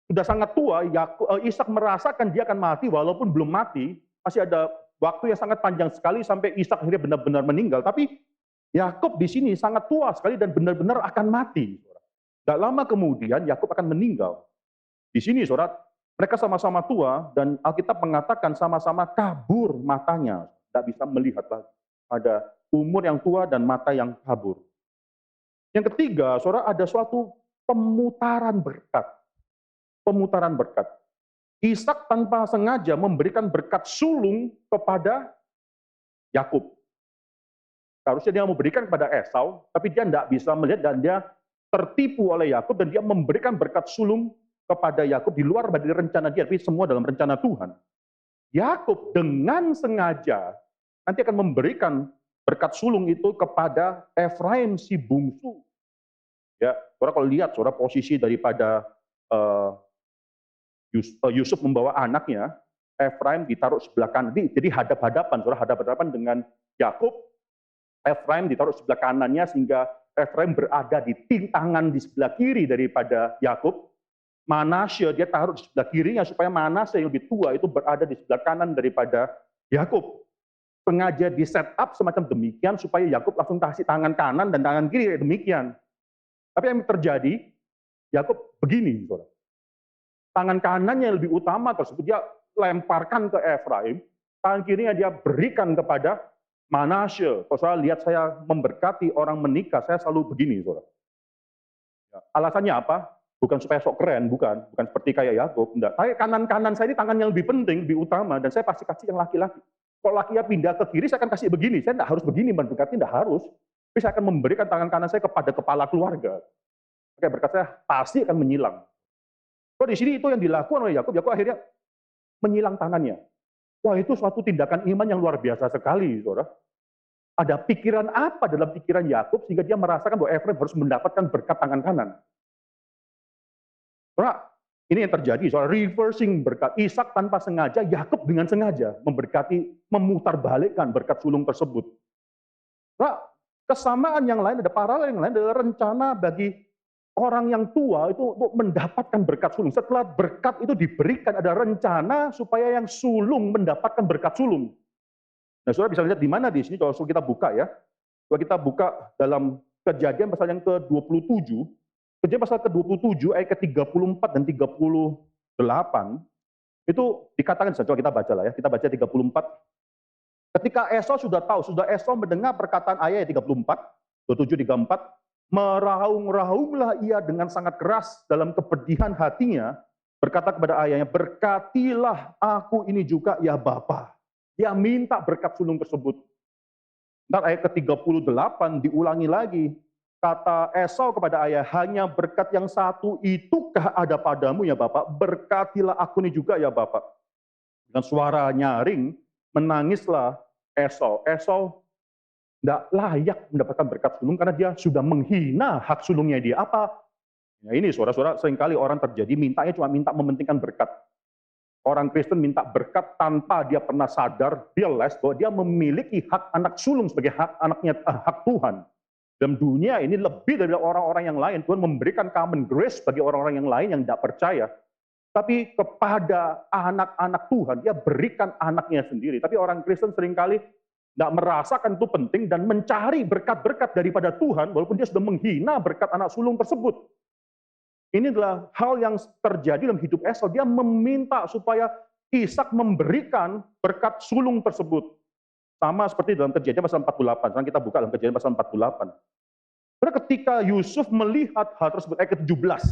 Sudah sangat tua, Ishak merasakan dia akan mati walaupun belum mati. Masih ada waktu yang sangat panjang sekali sampai Ishak akhirnya benar-benar meninggal. Tapi Yakub di sini sangat tua sekali dan benar-benar akan mati. Tidak lama kemudian Yakub akan meninggal. Di sini saudara, mereka sama-sama tua dan Alkitab mengatakan sama-sama kabur matanya. tidak bisa melihat lagi. Ada umur yang tua dan mata yang kabur. Yang ketiga, saudara, ada suatu pemutaran berkat. Pemutaran berkat. Ishak tanpa sengaja memberikan berkat sulung kepada Yakub. Harusnya dia memberikan kepada Esau, tapi dia tidak bisa melihat dan dia tertipu oleh Yakub dan dia memberikan berkat sulung kepada Yakub di luar dari rencana dia, tapi semua dalam rencana Tuhan. Yakub dengan sengaja nanti akan memberikan berkat sulung itu kepada Efraim si bungsu. Ya, saudara kalau lihat saudara posisi daripada Yusuf membawa anaknya, Efraim ditaruh sebelah kanan. Jadi hadap-hadapan, saudara hadap-hadapan dengan Yakub. Efraim ditaruh sebelah kanannya sehingga Efraim berada di tangan di sebelah kiri daripada Yakub. Manasye dia taruh di sebelah kirinya supaya Manasye yang lebih tua itu berada di sebelah kanan daripada Yakub. Sengaja di set up semacam demikian supaya Yakub langsung kasih tangan kanan dan tangan kiri demikian. Tapi yang terjadi, Yakub begini, saudara. Tangan kanannya yang lebih utama tersebut dia lemparkan ke Efraim, tangan kirinya dia berikan kepada Manasye. Kalau saya lihat saya memberkati orang menikah, saya selalu begini, saudara. Ya, alasannya apa? Bukan supaya sok keren, bukan seperti kayak Yakub, enggak. Tapi kanan saya ini tangan yang lebih penting, lebih utama, dan saya pasti kasih yang laki-laki. Kalau lakinya pindah ke kiri, saya akan kasih begini. Saya tidak harus begini, berkati tidak harus. Tapi saya akan memberikan tangan kanan saya kepada kepala keluarga. Oke, berkat saya pasti akan menyilang. Kalau di sini itu yang dilakukan oleh Yakub, Yakub akhirnya menyilang tangannya. Wah, itu suatu tindakan iman yang luar biasa sekali, saudara. Ada pikiran apa dalam pikiran Yakub sehingga dia merasakan bahwa Efraim harus mendapatkan berkat tangan kanan. Saudara, ini yang terjadi, soal reversing berkat. Ishak tanpa sengaja, Yakub dengan sengaja memberkati, memutarbalikkan berkat sulung tersebut. Saudara, kesamaan yang lain, ada paralel yang lain adalah rencana bagi orang yang tua itu untuk mendapatkan berkat sulung. Setelah berkat itu diberikan, ada rencana supaya yang sulung mendapatkan berkat sulung. Nah, saudara bisa lihat di mana di sini, kalau kita buka ya. Kalau kita buka dalam Kejadian pasal yang ke-27, Kejadian pasal ke-27 ayat ke-34 dan 38, itu dikatakan, coba kita baca lah ya, kita baca 34. Ketika Esau sudah tahu, sudah Esau mendengar perkataan ayat 34, 27, 34, meraung-raunglah ia dengan sangat keras dalam kepedihan hatinya, berkata kepada ayahnya, berkatilah aku ini juga ya Bapa. Dia minta berkat sulung tersebut. Ntar ayat ke-38 diulangi lagi. Kata Esau kepada ayah, hanya berkat yang satu itukah ada padamu ya Bapak? Berkatilah aku ini juga ya Bapak. Dengan suara nyaring, menangislah Esau. Esau tidak layak mendapatkan berkat sulung karena dia sudah menghina hak sulungnya dia. Apa? Ya ini saudara-saudara, seringkali orang terjadi mintanya cuma minta mementingkan berkat. Orang Kristen minta berkat tanpa dia pernah sadar, realize bahwa dia memiliki hak anak sulung sebagai hak anaknya, hak Tuhan. Dalam dunia ini lebih dari orang-orang yang lain, Tuhan memberikan common grace bagi orang-orang yang lain yang tidak percaya. Tapi kepada anak-anak Tuhan, dia berikan anaknya sendiri. Tapi orang Kristen seringkali tidak merasakan itu penting dan mencari berkat-berkat daripada Tuhan, walaupun dia sudah menghina berkat anak sulung tersebut. Ini adalah hal yang terjadi dalam hidup Esau. Dia meminta supaya Ishak memberikan berkat sulung tersebut. Sama seperti dalam Kejadian pasal 48. Sekarang kita buka dalam Kejadian pasal 48. Karena ketika Yusuf melihat hal tersebut, ayat ke-17.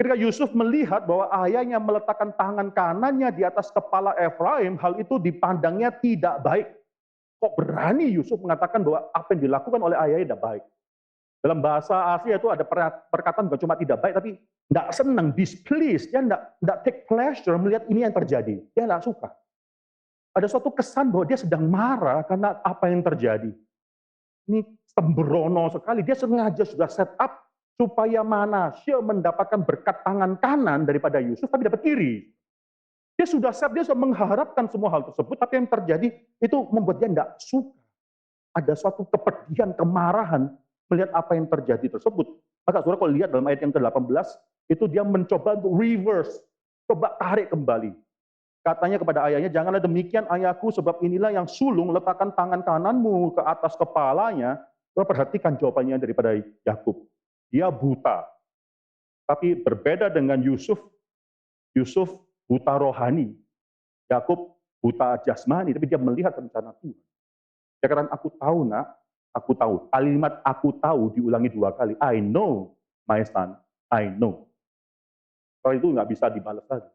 Ketika Yusuf melihat bahwa ayahnya meletakkan tangan kanannya di atas kepala Efraim, hal itu dipandangnya tidak baik. Kok berani Yusuf mengatakan bahwa apa yang dilakukan oleh ayahnya tidak baik? Dalam bahasa asli itu ada perkataan bukan cuma tidak baik, tapi tidak senang, displeased. Dia tidak take pleasure melihat ini yang terjadi. Dia tidak suka. Ada suatu kesan bahwa dia sedang marah karena apa yang terjadi. Ini sembrono sekali. Dia sengaja sudah set up supaya Manasye mendapatkan berkat tangan kanan daripada Yusuf, tapi dapat kiri. Dia sudah mengharapkan semua hal tersebut, tapi yang terjadi itu membuat dia tidak suka. Ada suatu kepedihan, kemarahan melihat apa yang terjadi tersebut. Maka saudara kalau lihat dalam ayat yang ke-18, itu dia mencoba untuk reverse, coba tarik kembali. Katanya kepada ayahnya, janganlah demikian ayahku, sebab inilah yang sulung, letakkan tangan kananmu ke atas kepalanya. Perhatikan jawabannya daripada Yakub. Dia buta. Tapi berbeda dengan Yusuf. Yusuf buta rohani. Yakub buta jasmani, tapi dia melihat rencana Tuhan. Dia katakan, aku tahu nak, aku tahu. Kalimat aku tahu diulangi 2 kali. I know, my son, I know. Kalau itu nggak bisa dibalas lagi.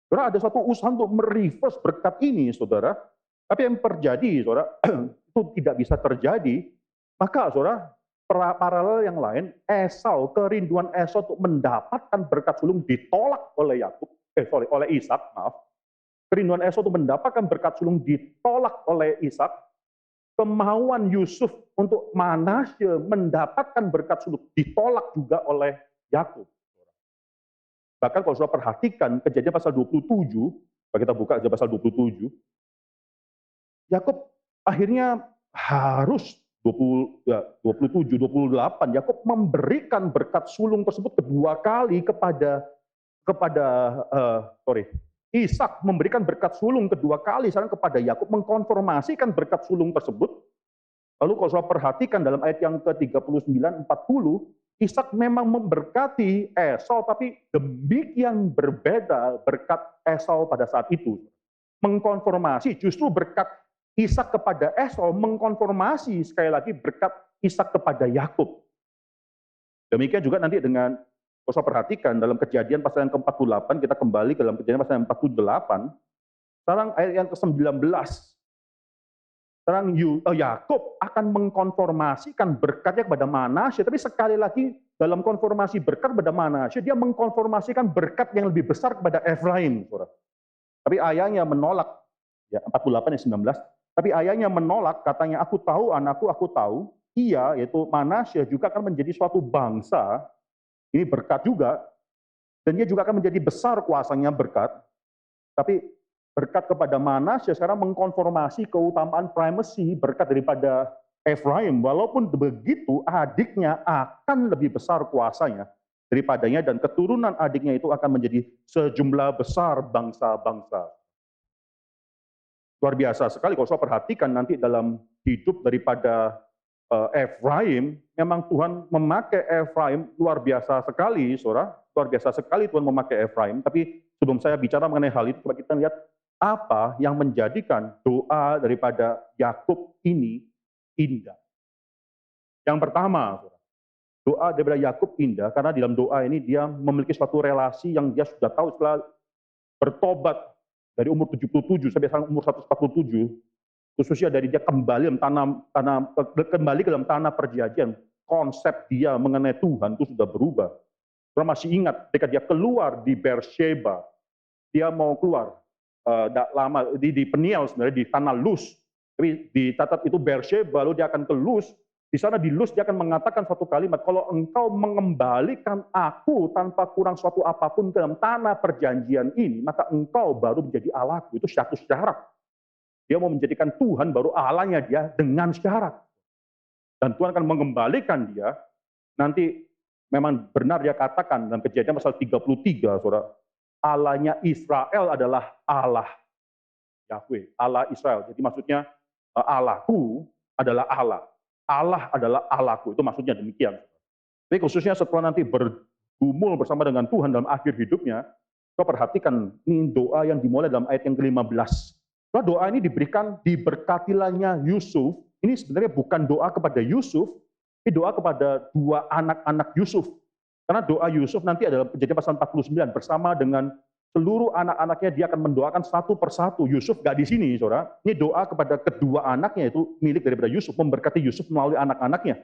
Saudara, ada suatu usaha untuk mereverse berkat ini, saudara. Tapi yang terjadi, saudara, itu tidak bisa terjadi. Maka, saudara, paralel yang lain, kerinduan Esau untuk mendapatkan berkat sulung ditolak oleh oleh Ishak, maaf. Kerinduan Esau untuk mendapatkan berkat sulung ditolak oleh Ishak. Kemauan Yusuf untuk Manasye mendapatkan berkat sulung ditolak juga oleh Yakub. Bahkan kalau sudah perhatikan Kejadian pasal 27, kalau kita buka aja pasal 27, Yakub akhirnya harus 27, 28, Yakub memberikan berkat sulung tersebut kedua kali kepada Ishak memberikan berkat sulung kedua kali sekarang kepada Yakub, mengkonfirmasikan berkat sulung tersebut. Lalu kalau saya perhatikan dalam ayat yang ke-39, 40, Ishak memang memberkati Esau, tapi demikian berbeda berkat Esau pada saat itu. Mengkonfirmasi, justru berkat Ishak kepada Esau mengkonfirmasi sekali lagi berkat Ishak kepada Yakub. Demikian juga nanti dengan, kalau saya perhatikan dalam Kejadian pasal yang ke-48, kita kembali ke dalam Kejadian pasal yang 48, sekarang ayat yang ke-19, sekarang Yakub akan mengkonfirmasikan berkatnya kepada Manasye, tapi sekali lagi dalam konfirmasi berkat kepada Manasye, dia mengkonfirmasikan berkat yang lebih besar kepada Efraim. Tapi ayahnya menolak, ya 48 ayat 19, tapi ayahnya menolak, katanya, aku tahu anakku, aku tahu, ia, yaitu Manasye juga akan menjadi suatu bangsa, ini berkat juga, dan dia juga akan menjadi besar kuasanya berkat, tapi berkat kepada Manasye sekarang mengkonfirmasi keutamaan primacy berkat daripada Efraim, walaupun begitu adiknya akan lebih besar kuasanya daripadanya, dan keturunan adiknya itu akan menjadi sejumlah besar bangsa-bangsa. Luar biasa sekali kalau saya perhatikan nanti dalam hidup daripada Efraim, memang Tuhan memakai Efraim luar biasa sekali, saudara. Luar biasa sekali Tuhan memakai Efraim. Tapi sebelum saya bicara mengenai hal itu, coba kita lihat apa yang menjadikan doa daripada Yakub ini indah. Yang pertama, saudara, doa daripada Yakub indah karena di dalam doa ini dia memiliki suatu relasi yang dia sudah tahu setelah bertobat dari umur 77 sampai sekarang umur 147, khususnya dari dia kembali ke dalam tanah perjanjian, konsep dia mengenai Tuhan itu sudah berubah. Saya masih ingat ketika dia keluar di Beersheba, dia mau keluar di Peniel sebenarnya, di tanah Luz, tapi dicatat itu Beersheba, lalu dia akan ke Luz. Di sana di Luz dia akan mengatakan satu kalimat, kalau engkau mengembalikan aku tanpa kurang suatu apapun ke dalam tanah perjanjian ini, maka engkau baru menjadi Allahku. Itu satu syarat. Dia mau menjadikan Tuhan baru Allahnya dia dengan syarat. Dan Tuhan akan mengembalikan dia. Nanti memang benar dia katakan dalam Kejadian pasal 33, saudara, Allahnya Israel adalah Allah Yahweh, Allah Israel. Jadi maksudnya Allahku adalah Allah. Allah adalah Allahku. Itu maksudnya demikian. Tapi khususnya setelah nanti bergumul bersama dengan Tuhan dalam akhir hidupnya, kau perhatikan ini doa yang dimulai dalam ayat yang ke-15. Doa ini diberikan, diberkatilahnya Yusuf. Ini sebenarnya bukan doa kepada Yusuf, ini doa kepada dua anak-anak Yusuf. Karena doa Yusuf nanti adalah Kejadian pasal 49, bersama dengan seluruh anak-anaknya dia akan mendoakan satu persatu. Yusuf gak di sini, saudara. Ini doa kepada kedua anaknya, itu milik daripada Yusuf, memberkati Yusuf melalui anak-anaknya.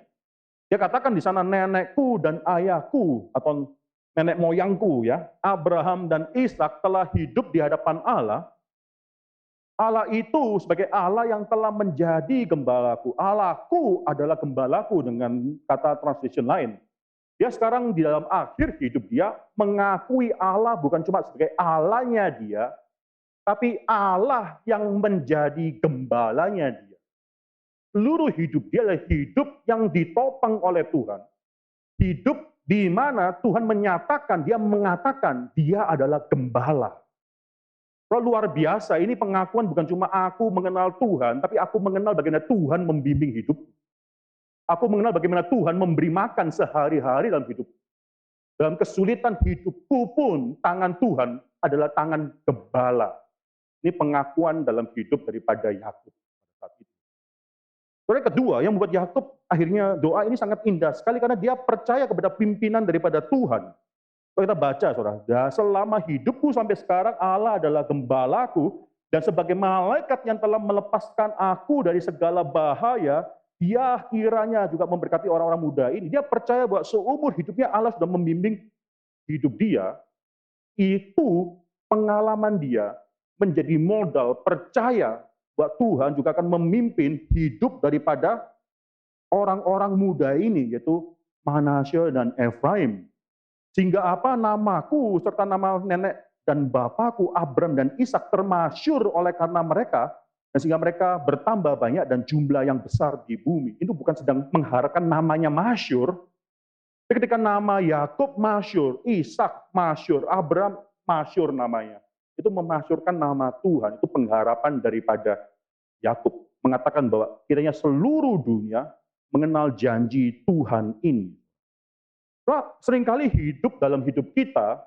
Dia katakan di sana, nenekku dan ayahku, atau nenek moyangku, ya, Abraham dan Ishak telah hidup di hadapan Allah. Allah itu sebagai Allah yang telah menjadi gembalaku. Allahku adalah gembalaku dengan kata translation lain. Dia sekarang di dalam akhir hidup dia mengakui Allah bukan cuma sebagai Allahnya dia, tapi Allah yang menjadi gembalanya dia. Seluruh hidup dia adalah hidup yang ditopang oleh Tuhan. Hidup di mana Tuhan menyatakan, dia mengatakan dia adalah gembala. Luar biasa, ini pengakuan bukan cuma aku mengenal Tuhan, tapi aku mengenal bagaimana Tuhan membimbing hidup. Aku mengenal bagaimana Tuhan memberi makan sehari-hari dalam hidup. Dalam kesulitan hidupku pun, tangan Tuhan adalah tangan gembala. Ini pengakuan dalam hidup daripada Yakub pada saat itu. Soalnya kedua, yang membuat Yakub akhirnya doa ini sangat indah sekali karena dia percaya kepada pimpinan daripada Tuhan. Kalau kita baca, saudara, selama hidupku sampai sekarang Allah adalah gembalaku dan sebagai malaikat yang telah melepaskan aku dari segala bahaya, dia kiranya juga memberkati orang-orang muda ini. Dia percaya bahwa seumur hidupnya Allah sudah membimbing hidup dia, itu pengalaman dia menjadi modal percaya bahwa Tuhan juga akan memimpin hidup daripada orang-orang muda ini, yaitu Manasye dan Efraim. Sehingga apa, namaku serta nama nenek dan bapakku Abram dan Ishak termasyur oleh karena mereka, dan sehingga mereka bertambah banyak dan jumlah yang besar di bumi. Itu bukan sedang mengharapkan namanya masyur. Ketika nama Yakub masyur, Ishak masyur, Abram masyur namanya, itu memasyurkan nama Tuhan. Itu pengharapan daripada Yakub, mengatakan bahwa kiranya seluruh dunia mengenal janji Tuhan ini. Nah, seringkali dalam hidup kita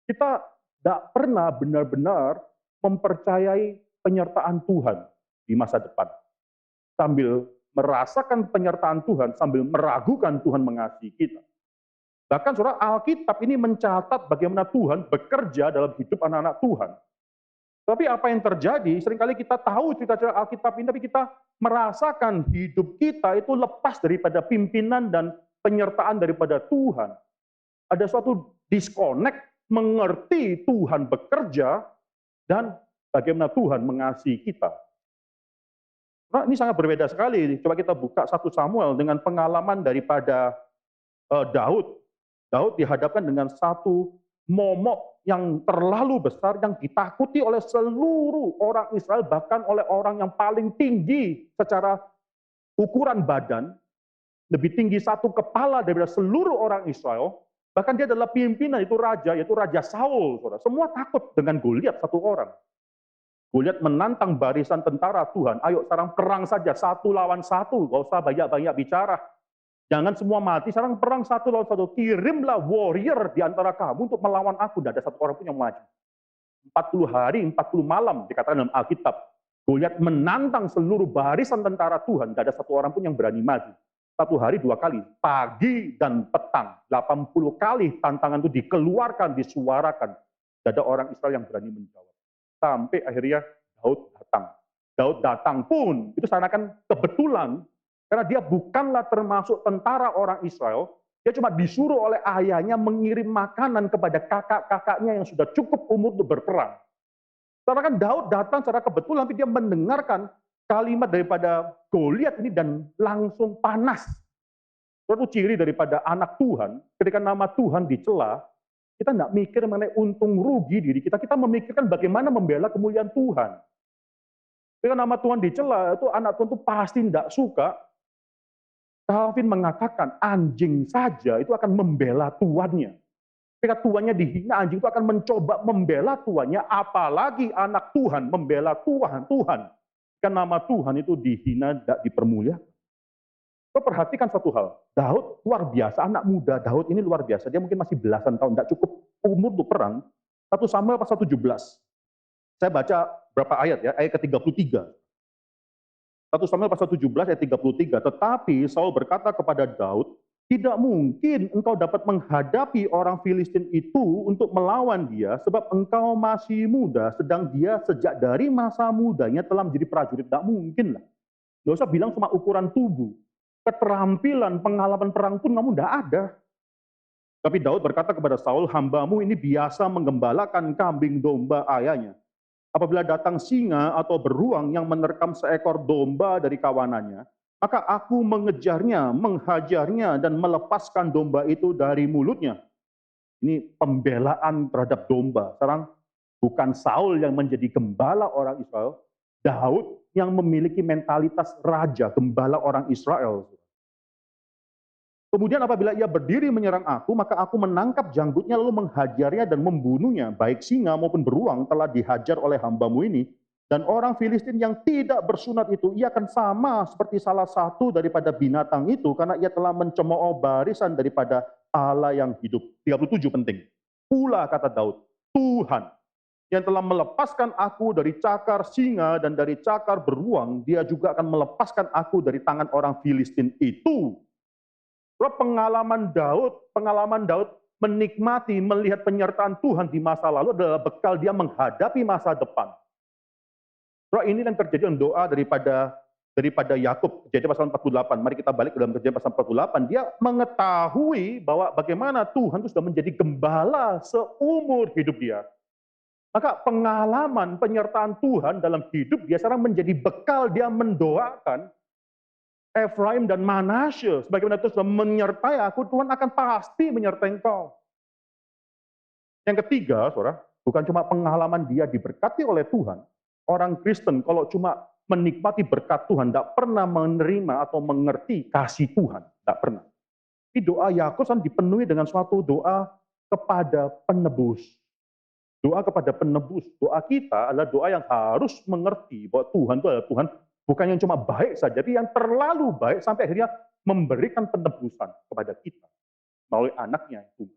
tidak pernah benar-benar mempercayai penyertaan Tuhan di masa depan. Sambil merasakan penyertaan Tuhan, sambil meragukan Tuhan mengasihi kita. Bahkan saudara, Alkitab ini mencatat bagaimana Tuhan bekerja dalam hidup anak-anak Tuhan. Tapi apa yang terjadi, seringkali kita tahu cerita-cerita Alkitab ini, tapi kita merasakan hidup kita itu lepas daripada pimpinan dan penyertaan daripada Tuhan. Ada suatu disconnect, mengerti Tuhan bekerja, dan bagaimana Tuhan mengasihi kita. Nah, ini sangat berbeda sekali. Coba kita buka 1 Samuel dengan pengalaman daripada Daud. Daud dihadapkan dengan satu momok yang terlalu besar, yang ditakuti oleh seluruh orang Israel, bahkan oleh orang yang paling tinggi secara ukuran badan, lebih tinggi satu kepala daripada seluruh orang Israel, bahkan dia adalah pimpinan, itu raja, yaitu Raja Saul. Saudara. Semua takut dengan Goliat satu orang. Goliat menantang barisan tentara Tuhan, ayo sekarang perang saja, 1 lawan 1, gak usah banyak-banyak bicara. Jangan semua mati, sekarang perang 1 lawan 1. Kirimlah warrior di antara kamu untuk melawan aku. Tidak ada satu orang pun yang maju. 40 hari, 40 malam dikatakan dalam Alkitab. Goliat menantang seluruh barisan tentara Tuhan. Tidak ada satu orang pun yang berani maju. 1 hari 2 kali, pagi dan petang. 80 kali tantangan itu dikeluarkan, disuarakan. Tidak ada orang Israel yang berani menjawab. Sampai akhirnya Daud datang. Daud datang pun, itu seakan-akan kebetulan, karena dia bukanlah termasuk tentara orang Israel, dia cuma disuruh oleh ayahnya mengirim makanan kepada kakak-kakaknya yang sudah cukup umur untuk berperang. Karena kan Daud datang secara kebetulan, tapi dia mendengarkan kalimat daripada Goliat ini dan langsung panas. Suatu ciri daripada anak Tuhan, ketika nama Tuhan dicela, kita tidak mikir mengenai untung rugi diri kita, kita memikirkan bagaimana membela kemuliaan Tuhan. Ketika nama Tuhan dicela, itu anak Tuhan itu pasti tidak suka. Calvin mengatakan anjing saja itu akan membela tuannya. Ketika tuannya dihina, anjing itu akan mencoba membela tuannya, apalagi anak Tuhan membela Tuhan. Karena nama Tuhan itu dihina, tidak dipermuliakan. Kau perhatikan satu hal, Daud luar biasa, anak muda Daud ini luar biasa. Dia mungkin masih belasan tahun, tidak cukup umur untuk perang. 1 Samuel pasal 17. Saya baca berapa ayat ya, ayat ke-33. 1 Samuel pasal 17 ayat 33, tetapi Saul berkata kepada Daud, tidak mungkin engkau dapat menghadapi orang Filistin itu untuk melawan dia, sebab engkau masih muda, sedang dia sejak dari masa mudanya telah menjadi prajurit. Tidak mungkin lah. Tidak usah bilang cuma ukuran tubuh. Keterampilan, pengalaman perang pun kamu tidak ada. Tapi Daud berkata kepada Saul, hambamu ini biasa menggembalakan kambing domba ayahnya. Apabila datang singa atau beruang yang menerkam seekor domba dari kawanannya, maka aku mengejarnya, menghajarnya, dan melepaskan domba itu dari mulutnya. Ini pembelaan terhadap domba. Sekarang bukan Saul yang menjadi gembala orang Israel, Daud yang memiliki mentalitas raja, gembala orang Israel. Kemudian apabila ia berdiri menyerang aku, maka aku menangkap janggutnya lalu menghajarnya dan membunuhnya. Baik singa maupun beruang telah dihajar oleh hambamu ini. Dan orang Filistin yang tidak bersunat itu, ia akan sama seperti salah satu daripada binatang itu, karena ia telah mencemooh barisan daripada Allah yang hidup. 37 penting. Pula kata Daud, Tuhan yang telah melepaskan aku dari cakar singa dan dari cakar beruang, dia juga akan melepaskan aku dari tangan orang Filistin itu. Pengalaman Daud menikmati, melihat penyertaan Tuhan di masa lalu adalah bekal dia menghadapi masa depan. Ini yang terjadi dalam doa daripada Yakub, Kejadian pasal 48. Mari kita balik ke dalam Kejadian pasal 48. Dia mengetahui bahwa bagaimana Tuhan itu sudah menjadi gembala seumur hidup dia. Maka pengalaman penyertaan Tuhan dalam hidup dia sekarang menjadi bekal dia mendoakan Efraim dan Manasye. Sebagaimana Tuhan sudah menyertai aku, Tuhan akan pasti menyertai engkau. Yang ketiga, saudara, bukan cuma pengalaman dia diberkati oleh Tuhan. Orang Kristen kalau cuma menikmati berkat Tuhan, tidak pernah menerima atau mengerti kasih Tuhan. Tidak pernah. Di doa Yakub kan dipenuhi dengan suatu doa kepada penebus. Doa kepada penebus. Doa kita adalah doa yang harus mengerti bahwa Tuhan itu adalah Tuhan bukan yang cuma baik saja, tapi yang terlalu baik sampai akhirnya memberikan penebusan kepada kita melalui anaknya itu.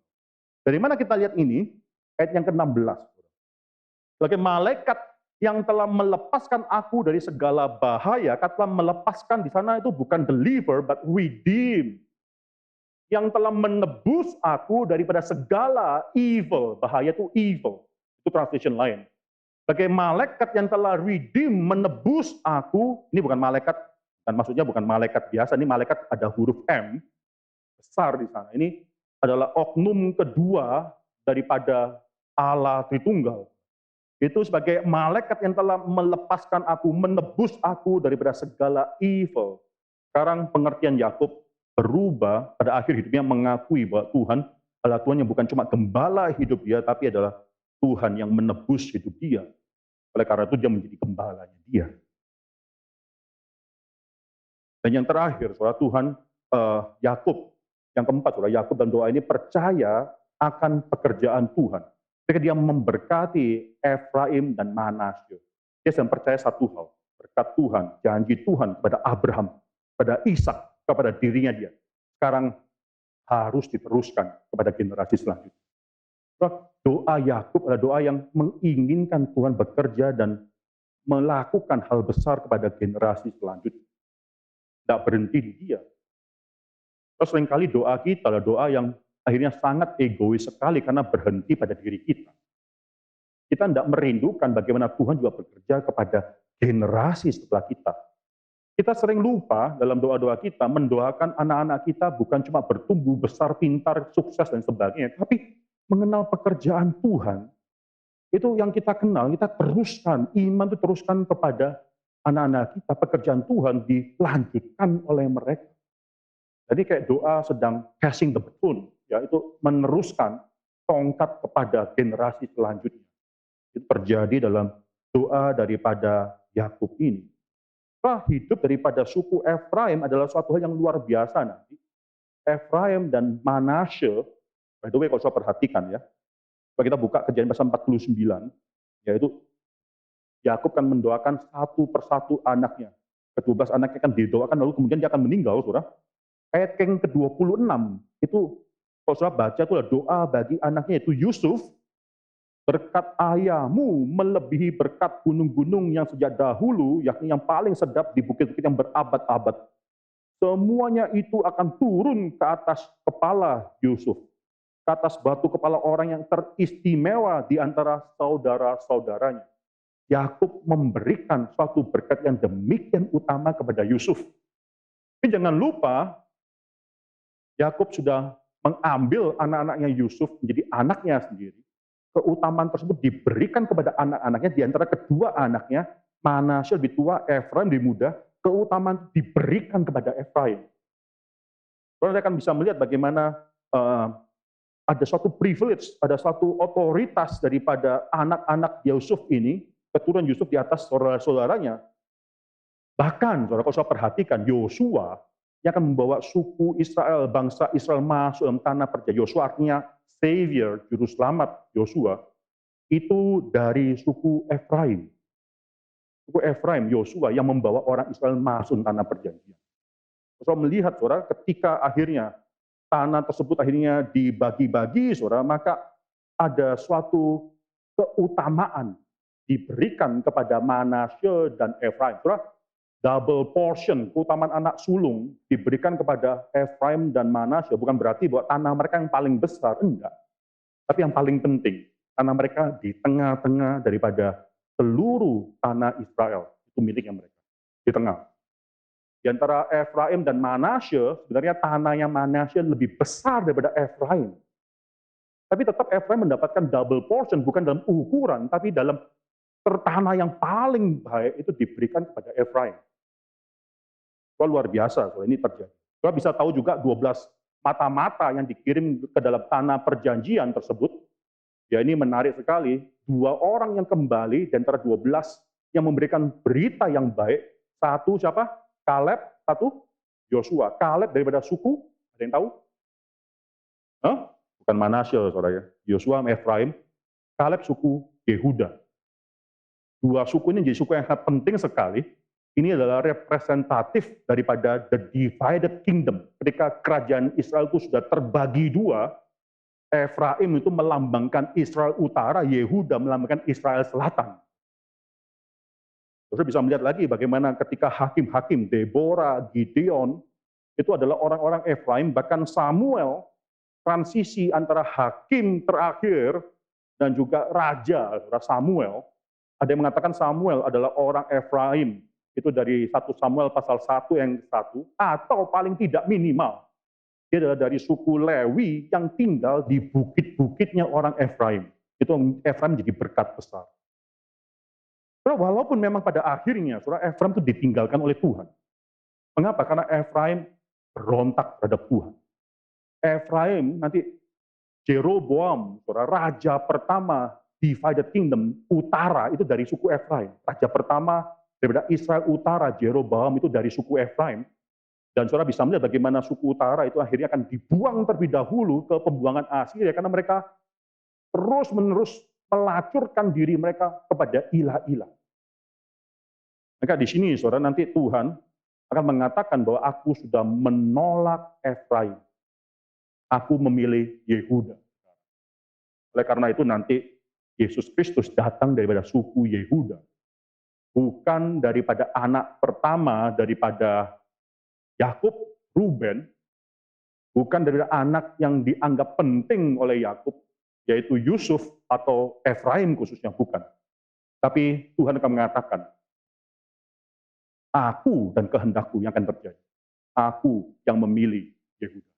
Dari mana kita lihat ini? Ayat yang ke-16. Sebagai malaikat yang telah melepaskan aku dari segala bahaya, kata melepaskan di sana itu bukan deliver, but redeem. Yang telah menebus aku daripada segala evil. Bahaya itu evil. Itu translation lain. Sebagai malaikat yang telah redeem, menebus aku, ini bukan malaikat, dan maksudnya bukan malaikat biasa, ini malaikat ada huruf M, besar di sana. Ini adalah oknum kedua daripada Allah Tritunggal. Itu sebagai malaikat yang telah melepaskan aku, menebus aku daripada segala evil. Sekarang pengertian Yakub berubah pada akhir hidupnya mengakui bahwa Tuhan adalah Tuhan yang bukan cuma gembala hidup dia, tapi adalah Tuhan yang menebus hidup dia. Oleh karena itu dia menjadi gembalanya dia. Dan yang terakhir, saudara, Tuhan Yakub, yang keempat, saudara, Yakub dan doa ini percaya akan pekerjaan Tuhan. Ketika dia memberkati Efraim dan Manasye, dia sedang percaya satu hal, berkat Tuhan, janji Tuhan kepada Abraham, kepada Ishak, kepada dirinya dia. Sekarang harus diteruskan kepada generasi selanjutnya. Doa Yakub adalah doa yang menginginkan Tuhan bekerja dan melakukan hal besar kepada generasi selanjutnya. Tidak berhenti di dia. Terus seringkali doa kita adalah doa yang akhirnya sangat egois sekali karena berhenti pada diri kita. Kita tidak merindukan bagaimana Tuhan juga bekerja kepada generasi setelah kita. Kita sering lupa dalam doa-doa kita mendoakan anak-anak kita bukan cuma bertumbuh besar, pintar, sukses dan sebagainya, tapi mengenal pekerjaan Tuhan. Itu yang kita kenal, kita teruskan, iman itu teruskan kepada anak-anak kita, pekerjaan Tuhan dilanjutkan oleh mereka. Jadi kayak doa sedang passing the baton, ya, itu meneruskan tongkat kepada generasi selanjutnya. Itu terjadi dalam doa daripada Yakub ini. Hidup daripada suku Efraim adalah suatu hal yang luar biasa nanti. Efraim dan Manasye, by the way kalau saya perhatikan ya, kalau kita buka Kejadian pasal 49, yaitu Yakub kan mendoakan satu persatu anaknya. Ke-12 anaknya kan didoakan lalu kemudian dia akan meninggal, saudara. Ayat yang ke-26 itu kalau saudara baca itu adalah doa bagi anaknya yaitu Yusuf, berkat ayahmu melebihi berkat gunung-gunung yang sejak dahulu, yakni yang paling sedap di bukit-bukit yang berabad-abad. Semuanya itu akan turun ke atas kepala Yusuf, ke atas batu kepala orang yang teristimewa di antara saudara-saudaranya. Yakub memberikan suatu berkat yang demikian utama kepada Yusuf. Tapi jangan lupa, Yakub sudah mengambil anak-anaknya Yusuf menjadi anaknya sendiri. Keutamaan tersebut diberikan kepada anak-anaknya, di antara kedua anaknya, Manasye lebih tua, Efraim lebih muda, keutamaan diberikan kepada Efraim. Saudara akan bisa melihat bagaimana ada suatu privilege, ada suatu otoritas daripada anak-anak Yusuf ini, keturunan Yusuf di atas saudara-saudaranya. Bahkan, saudara, kalau saya perhatikan, Yosua yang akan membawa suku Israel, bangsa Israel masuk dalam tanah perjanjian. Yosua artinya Savior, Juru Selamat Yosua, itu dari suku Efraim. Suku Efraim, Yosua yang membawa orang Israel masuk tanah perjanjian. Saudara melihat, saudara, ketika akhirnya tanah tersebut akhirnya dibagi-bagi, saudara, maka ada suatu keutamaan diberikan kepada Manasye dan Efraim. Saudara, double portion, keutamaan anak sulung diberikan kepada Efraim dan Manasye. Bukan berarti bahwa tanah mereka yang paling besar, enggak. Tapi yang paling penting, tanah mereka di tengah-tengah daripada seluruh tanah Israel. Itu miliknya mereka, di tengah. Di antara Efraim dan Manasye, sebenarnya tanahnya Manasye lebih besar daripada Efraim. Tapi tetap Efraim mendapatkan double portion, bukan dalam ukuran, tapi dalam tanah yang paling baik itu diberikan kepada Efraim. Itu luar biasa kalau ini terjadi. Kita bisa tahu juga 12 mata-mata yang dikirim ke dalam tanah perjanjian tersebut. Ya, ini menarik sekali. 2 orang yang kembali di antara 12 yang memberikan berita yang baik. Satu siapa? Kaleb, satu Yosua. Kaleb daripada suku, ada yang tahu? Hah? Bukan Manasye, saudara ya. Yosua Efraim, Kaleb suku Yehuda. 2 suku ini jadi suku yang sangat penting sekali. Ini adalah representatif daripada the divided kingdom. Ketika kerajaan Israel itu sudah terbagi 2, Efraim itu melambangkan Israel Utara, Yehuda melambangkan Israel Selatan. Terus bisa melihat lagi bagaimana ketika hakim-hakim, Deborah, Gideon, itu adalah orang-orang Efraim, bahkan Samuel, transisi antara hakim terakhir dan juga raja, Samuel. Ada yang mengatakan Samuel adalah orang Efraim, itu dari 1 Samuel pasal 1 yang 1, atau paling tidak minimal, dia adalah dari suku Lewi yang tinggal di bukit-bukitnya orang Efraim. Itu Efraim jadi berkat besar. Walaupun memang pada akhirnya Efraim itu ditinggalkan oleh Tuhan. Mengapa? Karena Efraim berontak terhadap Tuhan. Efraim nanti Jeroboam, raja pertama divided kingdom utara itu dari suku Efraim. Raja pertama daripada Israel Utara, Jeroboam itu dari suku Efraim. Dan saudara bisa melihat bagaimana suku utara itu akhirnya akan dibuang terlebih dahulu ke pembuangan Asiria karena mereka terus-menerus melacurkan diri mereka kepada ilah-ilah. Maka di sini saudara nanti Tuhan akan mengatakan bahwa aku sudah menolak Efraim. Aku memilih Yehuda. Oleh karena itu nanti Yesus Kristus datang daripada suku Yehuda. Bukan daripada anak pertama daripada Yakub, Ruben, bukan dari anak yang dianggap penting oleh Yakub, yaitu Yusuf atau Efraim khususnya, bukan. Tapi Tuhan akan mengatakan, aku dan kehendakku yang akan terjadi. Aku yang memilih Yehuda.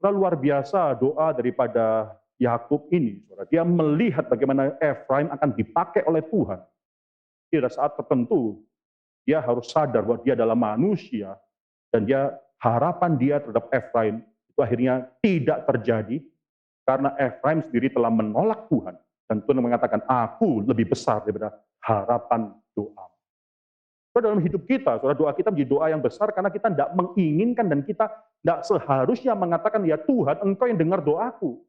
Luar biasa doa daripada Yakub ini. Dia melihat bagaimana Efraim akan dipakai oleh Tuhan. Pada saat tertentu, dia harus sadar bahwa dia adalah manusia, dan harapan dia terhadap Efraim itu akhirnya tidak terjadi karena Efraim sendiri telah menolak Tuhan. Dan Tuhan mengatakan, aku lebih besar daripada harapan doa. Dalam hidup kita, doa kita menjadi doa yang besar karena kita tidak menginginkan dan kita tidak seharusnya mengatakan, ya Tuhan, Engkau yang dengar doaku.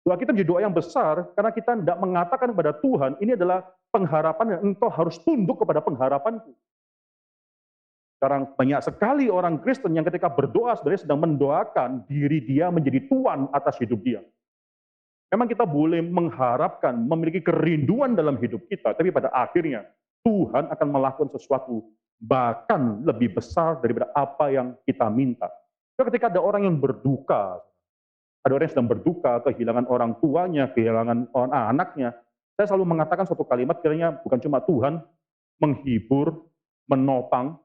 Doa kita menjadi doa yang besar karena kita tidak mengatakan kepada Tuhan, ini adalah pengharapan yang Engkau harus tunduk kepada pengharapanku. Sekarang banyak sekali orang Kristen yang ketika berdoa sebenarnya sedang mendoakan diri dia menjadi tuan atas hidup dia. Memang kita boleh mengharapkan, memiliki kerinduan dalam hidup kita, tapi pada akhirnya Tuhan akan melakukan sesuatu bahkan lebih besar daripada apa yang kita minta. Ketika ada orang yang berduka, ada orang yang sedang berduka, kehilangan orang tuanya, kehilangan anaknya, saya selalu mengatakan suatu kalimat, kiranya bukan cuma Tuhan menghibur, menopang,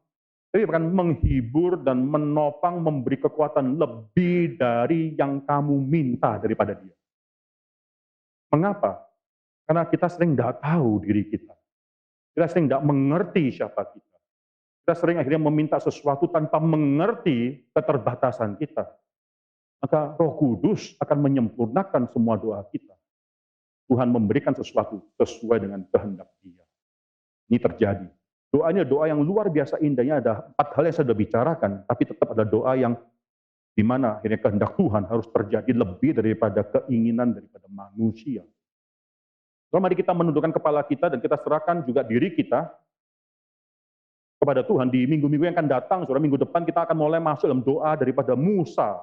tapi bahkan menghibur dan menopang, memberi kekuatan lebih dari yang kamu minta daripada dia. Mengapa? Karena kita sering tidak tahu diri kita. Kita sering tidak mengerti siapa kita. Kita sering akhirnya meminta sesuatu tanpa mengerti keterbatasan kita. Maka Roh Kudus akan menyempurnakan semua doa kita. Tuhan memberikan sesuatu sesuai dengan kehendak Dia. Ini terjadi. Doanya doa yang luar biasa indahnya, ada 4 hal yang saya sudah bicarakan, tapi tetap ada doa yang di mana akhirnya kehendak Tuhan harus terjadi lebih daripada keinginan daripada manusia. Mari kita menundukkan kepala kita dan kita serahkan juga diri kita kepada Tuhan. Di minggu-minggu yang akan datang, minggu depan kita akan mulai masuk dalam doa daripada Musa.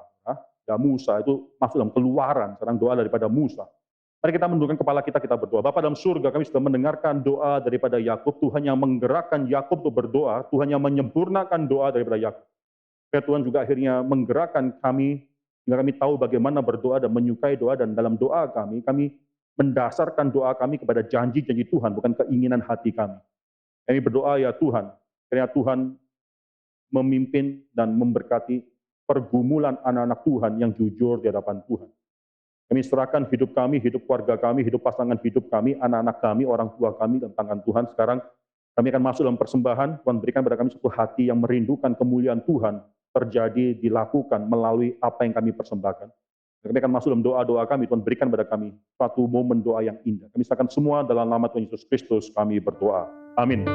Ya, Musa itu masuk dalam Keluaran, sekarang doa daripada Musa. Mari kita menundukkan kepala kita berdoa. Bapa dalam surga, kami sudah mendengarkan doa daripada Yakub. Tuhan yang menggerakkan Yakub untuk berdoa, Tuhan yang menyempurnakan doa daripada Yakub. Supaya Tuhan juga akhirnya menggerakkan kami, sehingga kami tahu bagaimana berdoa dan menyukai doa, dan dalam doa kami mendasarkan doa kami kepada janji-janji Tuhan, bukan keinginan hati kami. Kami berdoa ya Tuhan, kiranya Tuhan memimpin dan memberkati pergumulan anak-anak Tuhan yang jujur di hadapan Tuhan. Kami serahkan hidup kami, hidup keluarga kami, hidup pasangan hidup kami, anak-anak kami, orang tua kami dalam tangan Tuhan. Sekarang kami akan masuk dalam persembahan. Tuhan berikan pada kami satu hati yang merindukan kemuliaan Tuhan terjadi, dilakukan melalui apa yang kami persembahkan. Kami akan masuk dalam doa-doa kami. Tuhan berikan pada kami suatu momen doa yang indah. Kami serahkan semua dalam nama Tuhan Yesus Kristus kami berdoa. Amin.